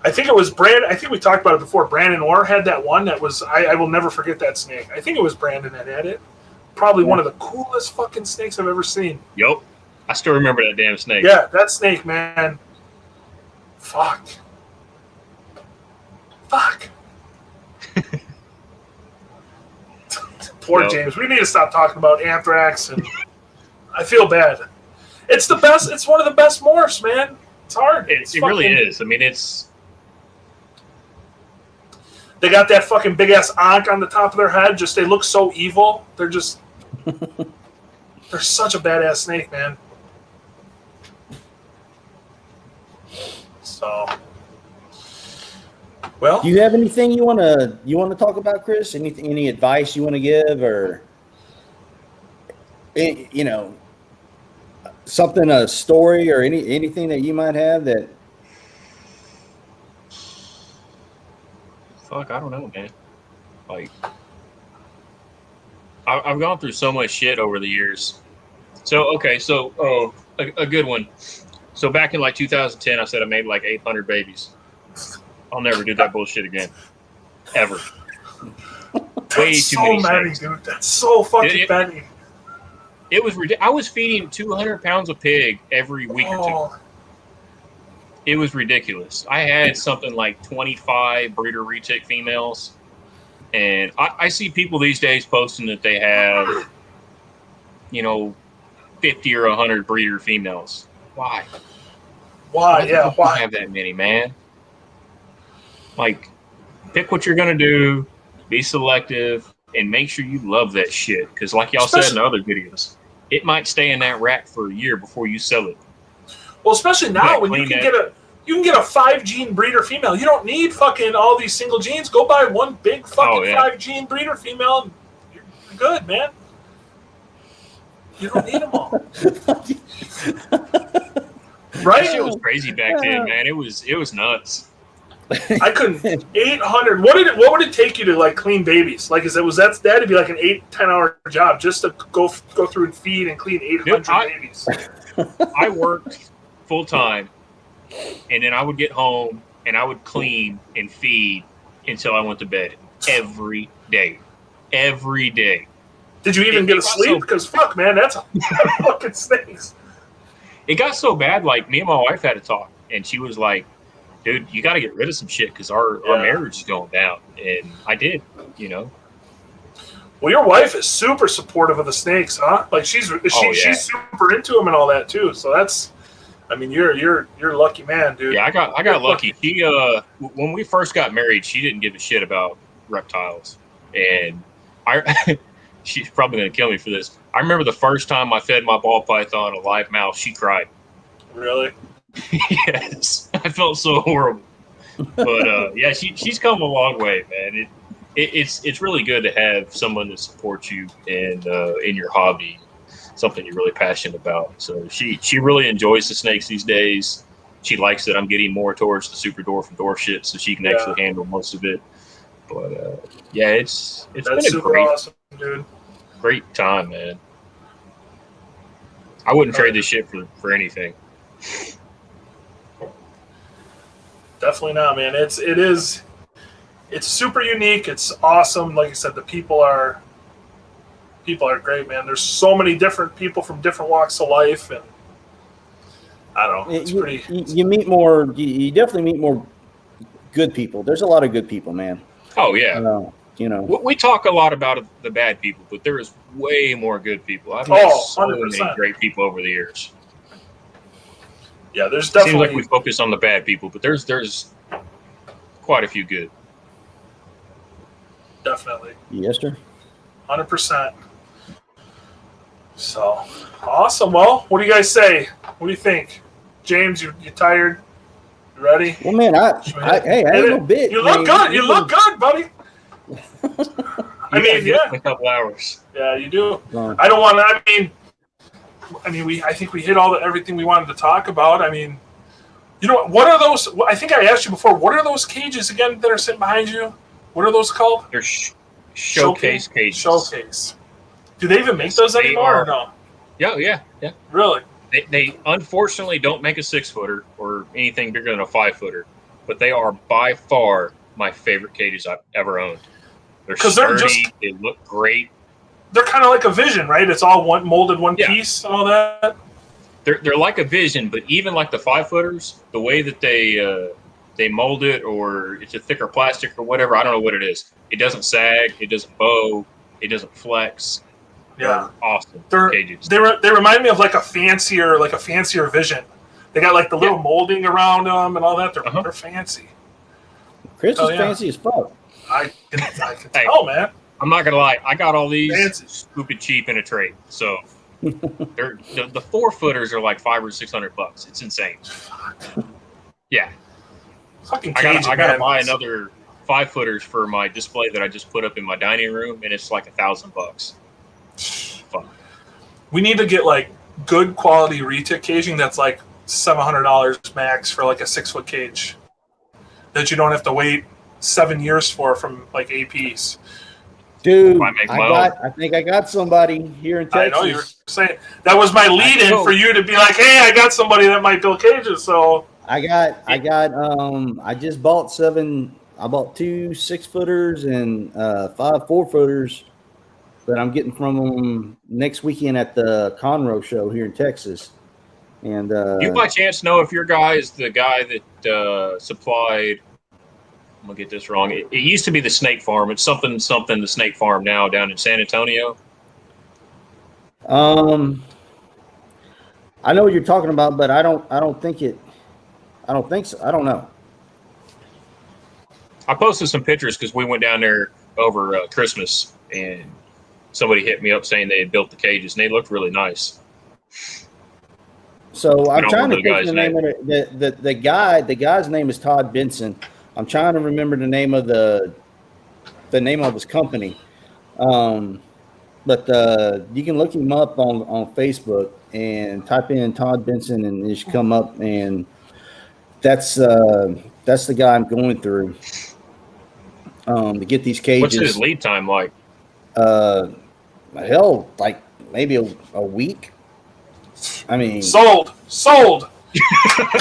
I think it was Brandon. I think we talked about it before. Brandon Orr had that one that was. I will never forget that snake. I think it was Brandon that had it. Probably one of the coolest fucking snakes I've ever seen. Yup. I still remember that damn snake. Yeah, that snake, man. Fuck. Poor James. We need to stop talking about anthrax, and I feel bad. It's the best. It's one of the best morphs, man. It's hard. It really is. They got that fucking big ass ankh on the top of their head. Just they look so evil. They're just they're such a badass snake, man. So, well, do you have anything you want to talk about, Chris? Any advice you want to give, or something, a story, or anything that you might have that? Fuck, I don't know, man. Like, I've gone through so much shit over the years. So, okay, a good one. So back in like 2010, I said I made like 800 babies. I'll never do that bullshit again. Ever. Way too many snakes. Dude. That's so fucking many. It was ridiculous. I was feeding 200 pounds of pig every week or two. It was ridiculous. I had something like 25 breeder retic females. And I see people these days posting that they have, 50 or 100 breeder females. Why? Yeah, why? Have that many, man? Like, pick what you're going to do, be selective, and make sure you love that shit. Because like y'all said in other videos, it might stay in that rack for a year before you sell it. Well, especially now when you can get a 5-gene breeder female. You don't need fucking all these single genes. Go buy one big fucking 5-gene breeder female, and you're good, man. You don't need them all. That Right? shit was crazy back then, man. It was nuts. I couldn't. 800. What would it take you to like clean babies? Like, that'd be like an 8-10 hour job just to go through and feed and clean 800 babies. I worked full time, and then I would get home and I would clean and feed until I went to bed every day. Every day. Did you even get a sleep? Because fuck, man, that's fucking stinks. It got so bad. Like me and my wife had a talk, and she was like, dude, you got to get rid of some shit because our marriage is going down. And I did, you know. Well, your wife is super supportive of the snakes, huh? Like she's super into them and all that too. So that's, I mean, you're a lucky man, dude. Yeah, I got lucky. She when we first got married, she didn't give a shit about reptiles, and she's probably gonna kill me for this. I remember the first time I fed my ball python a live mouse, she cried. Really? Yes, I felt so horrible, but yeah, she's come a long way, man. It's really good to have someone that supports you in your hobby, something you're really passionate about. So she really enjoys the snakes these days. She likes that I'm getting more towards the super dwarf and dwarf shit, so she can actually handle most of it. But yeah, it's been a super awesome, dude. Great time, man. I wouldn't trade this shit for anything. Definitely not, man. It's super unique. It's awesome. Like I said, the people are great, man. There's so many different people from different walks of life, and I don't know. It's pretty. You meet more. You definitely meet more good people. There's a lot of good people, man. Oh yeah. You know, we talk a lot about the bad people, but there is way more good people. I've met so 100%. many great people over the years. Yeah, there's definitely. Seems like we focus on the bad people, but there's quite a few good. Definitely. Yes, sir. 100%. So awesome. Well, what do you guys say? What do you think, James? You tired? You ready? Well, man, I ain't no bit. You look good. You look good, buddy. I mean, yeah. A couple hours. Yeah, you do. I don't want to. I think we hit everything we wanted to talk about. I mean, you know what are those? I think I asked you before. What are those cages again that are sitting behind you? What are those called? They're showcase cages. Showcase. Do they even make those anymore or no? Yeah. Really? They unfortunately don't make a 6-footer or anything bigger than a 5-footer, but they are by far my favorite cages I've ever owned. They're sturdy. They look great. They're kind of like a Vision, right? It's all molded one piece and all that. They're like a Vision, but even like the 5-footers, the way that they mold it, or it's a thicker plastic or whatever, I don't know what it is. It doesn't sag. It doesn't bow. It doesn't flex. Yeah, awesome cages. They remind me of like a fancier Vision. They got like the little molding around them and all that. They're fancy. Chris is fancy as fuck. I can tell, man. I'm not gonna lie. I got all these stupid cheap in a trade. So they're the 4-footers are like $500 or $600. It's insane. Yeah. Fucking I gotta buy another 5-footers for my display that I just put up in my dining room, and it's like $1,000. Fun. We need to get like good quality Retic caging that's like $700 max for like a 6-foot cage that you don't have to wait 7 years from like APs. Dude, I think I got somebody here in Texas. I know you were saying that was my lead-in for you to be like, "Hey, I got somebody that might build cages." So I just bought 7. I bought 2 6-footers and 5 4-footers that I'm getting from them next weekend at the Conroe show here in Texas. And you by chance know if your guy is the guy that supplied? I'm gonna get this wrong. It used to be the Snake Farm. It's something the Snake Farm now down in San Antonio. I know what you're talking about, but I don't think so. I don't know. I posted some pictures because we went down there over Christmas, and somebody hit me up saying they had built the cages, and they looked really nice. So I'm trying to think the name of the guy. The guy's name is Todd Benson. I'm trying to remember the name of the name of his company. But you can look him up on Facebook and type in Todd Benson and it should come up. And that's the guy I'm going through to get these cages. What's his lead time like? Hell, like maybe a week. I mean, sold.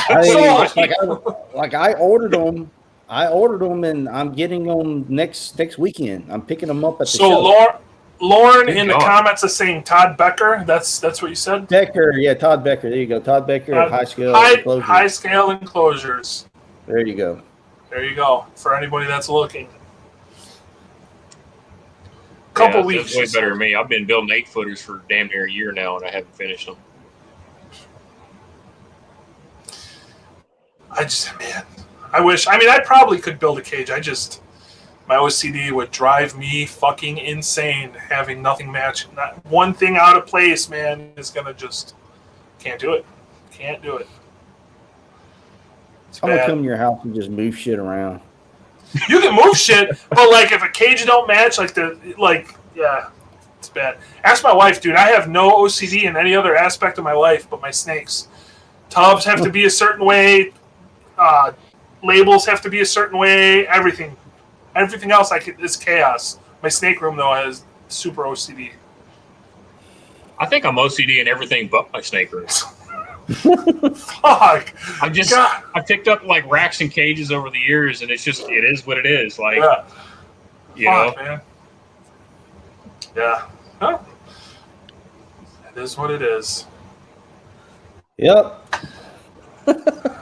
I ordered them. I ordered them, and I'm getting them next weekend. I'm picking them up at the show. Lauren in the comments is saying Todd Becker. That's what you said. Becker, yeah, Todd Becker. There you go, Todd Becker of High Scale Enclosures. There you go. There you go. For anybody that's looking. Couple weeks. That's way better than me. I've been building 8-footers for damn near a year now, and I haven't finished them. I wish. I mean, I probably could build a cage. My OCD would drive me fucking insane having nothing matching. Not one thing out of place, man, is gonna just can't do it. Can't do it. I'm gonna come to your house and just move shit around. You can move shit, but like if a cage don't match, yeah, it's bad. Ask my wife, dude. I have no OCD in any other aspect of my life but my snakes. Tubs have to be a certain way. Labels have to be a certain way. Everything else is chaos. My snake room though has super OCD. I think I'm OCD in everything but my snake rooms. Fuck. I picked up like racks and cages over the years, and it is what it is. Like, you know, man. Yeah. Huh? It is what it is. Yep.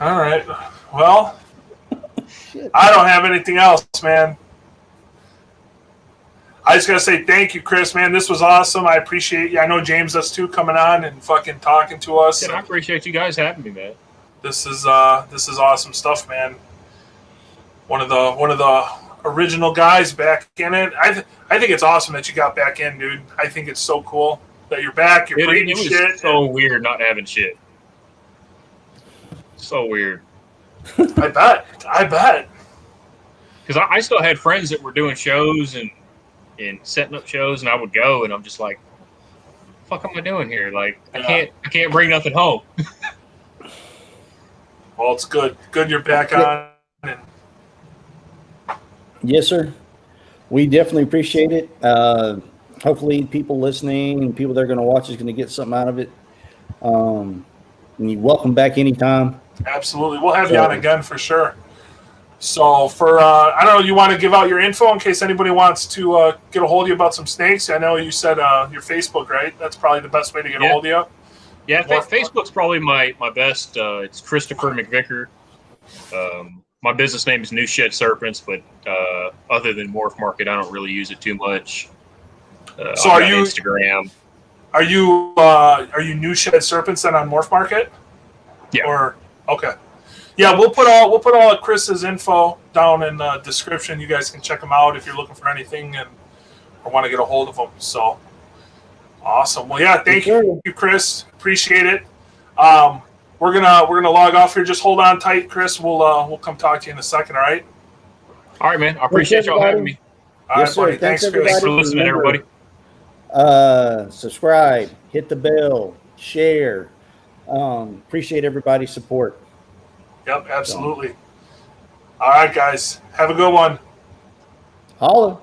All right. Well, I don't have anything else, man. I just gotta say thank you, Chris, man. This was awesome. I appreciate you. I know James does too, coming on and fucking talking to us. I appreciate you guys having me, man. This is awesome stuff, man. One of the original guys back in it. I think it's awesome that you got back in, dude. I think it's so cool that you're back. You're breeding shit. It was so weird not having shit. So weird. I bet. Because I still had friends that were doing shows and setting up shows, and I would go, and I'm just like, "What the fuck am I doing here? Like, I can't bring nothing home." Well, it's good. Good you're back on. And yes, sir. We definitely appreciate it. Hopefully, people listening and people that are going to watch is going to get something out of it. And you're welcome back anytime. Absolutely. We'll have you on again for sure. So for, I don't know, you want to give out your info in case anybody wants to get a hold of you about some snakes? I know you said your Facebook, right? That's probably the best way to get a hold of you. Yeah, Facebook's probably my best. It's Christopher McVicar. My business name is New Shed Serpents, but other than Morph Market, I don't really use it too much. So are you Instagram? Are you New Shed Serpents then on Morph Market? Yeah. Or okay. Yeah, we'll put all of Chris's info down in the description. You guys can check him out if you're looking for anything or want to get a hold of him. So awesome. Well, yeah, thank you, Chris. Appreciate it. We're gonna log off here. Just hold on tight, Chris. We'll come talk to you in a second. All right. All right, man. I appreciate y'all having me. All right, buddy. Thanks, Chris. Thanks for listening, everybody. Subscribe, hit the bell, share. Appreciate everybody's support. Yep, absolutely. All right, guys. Have a good one. Holla.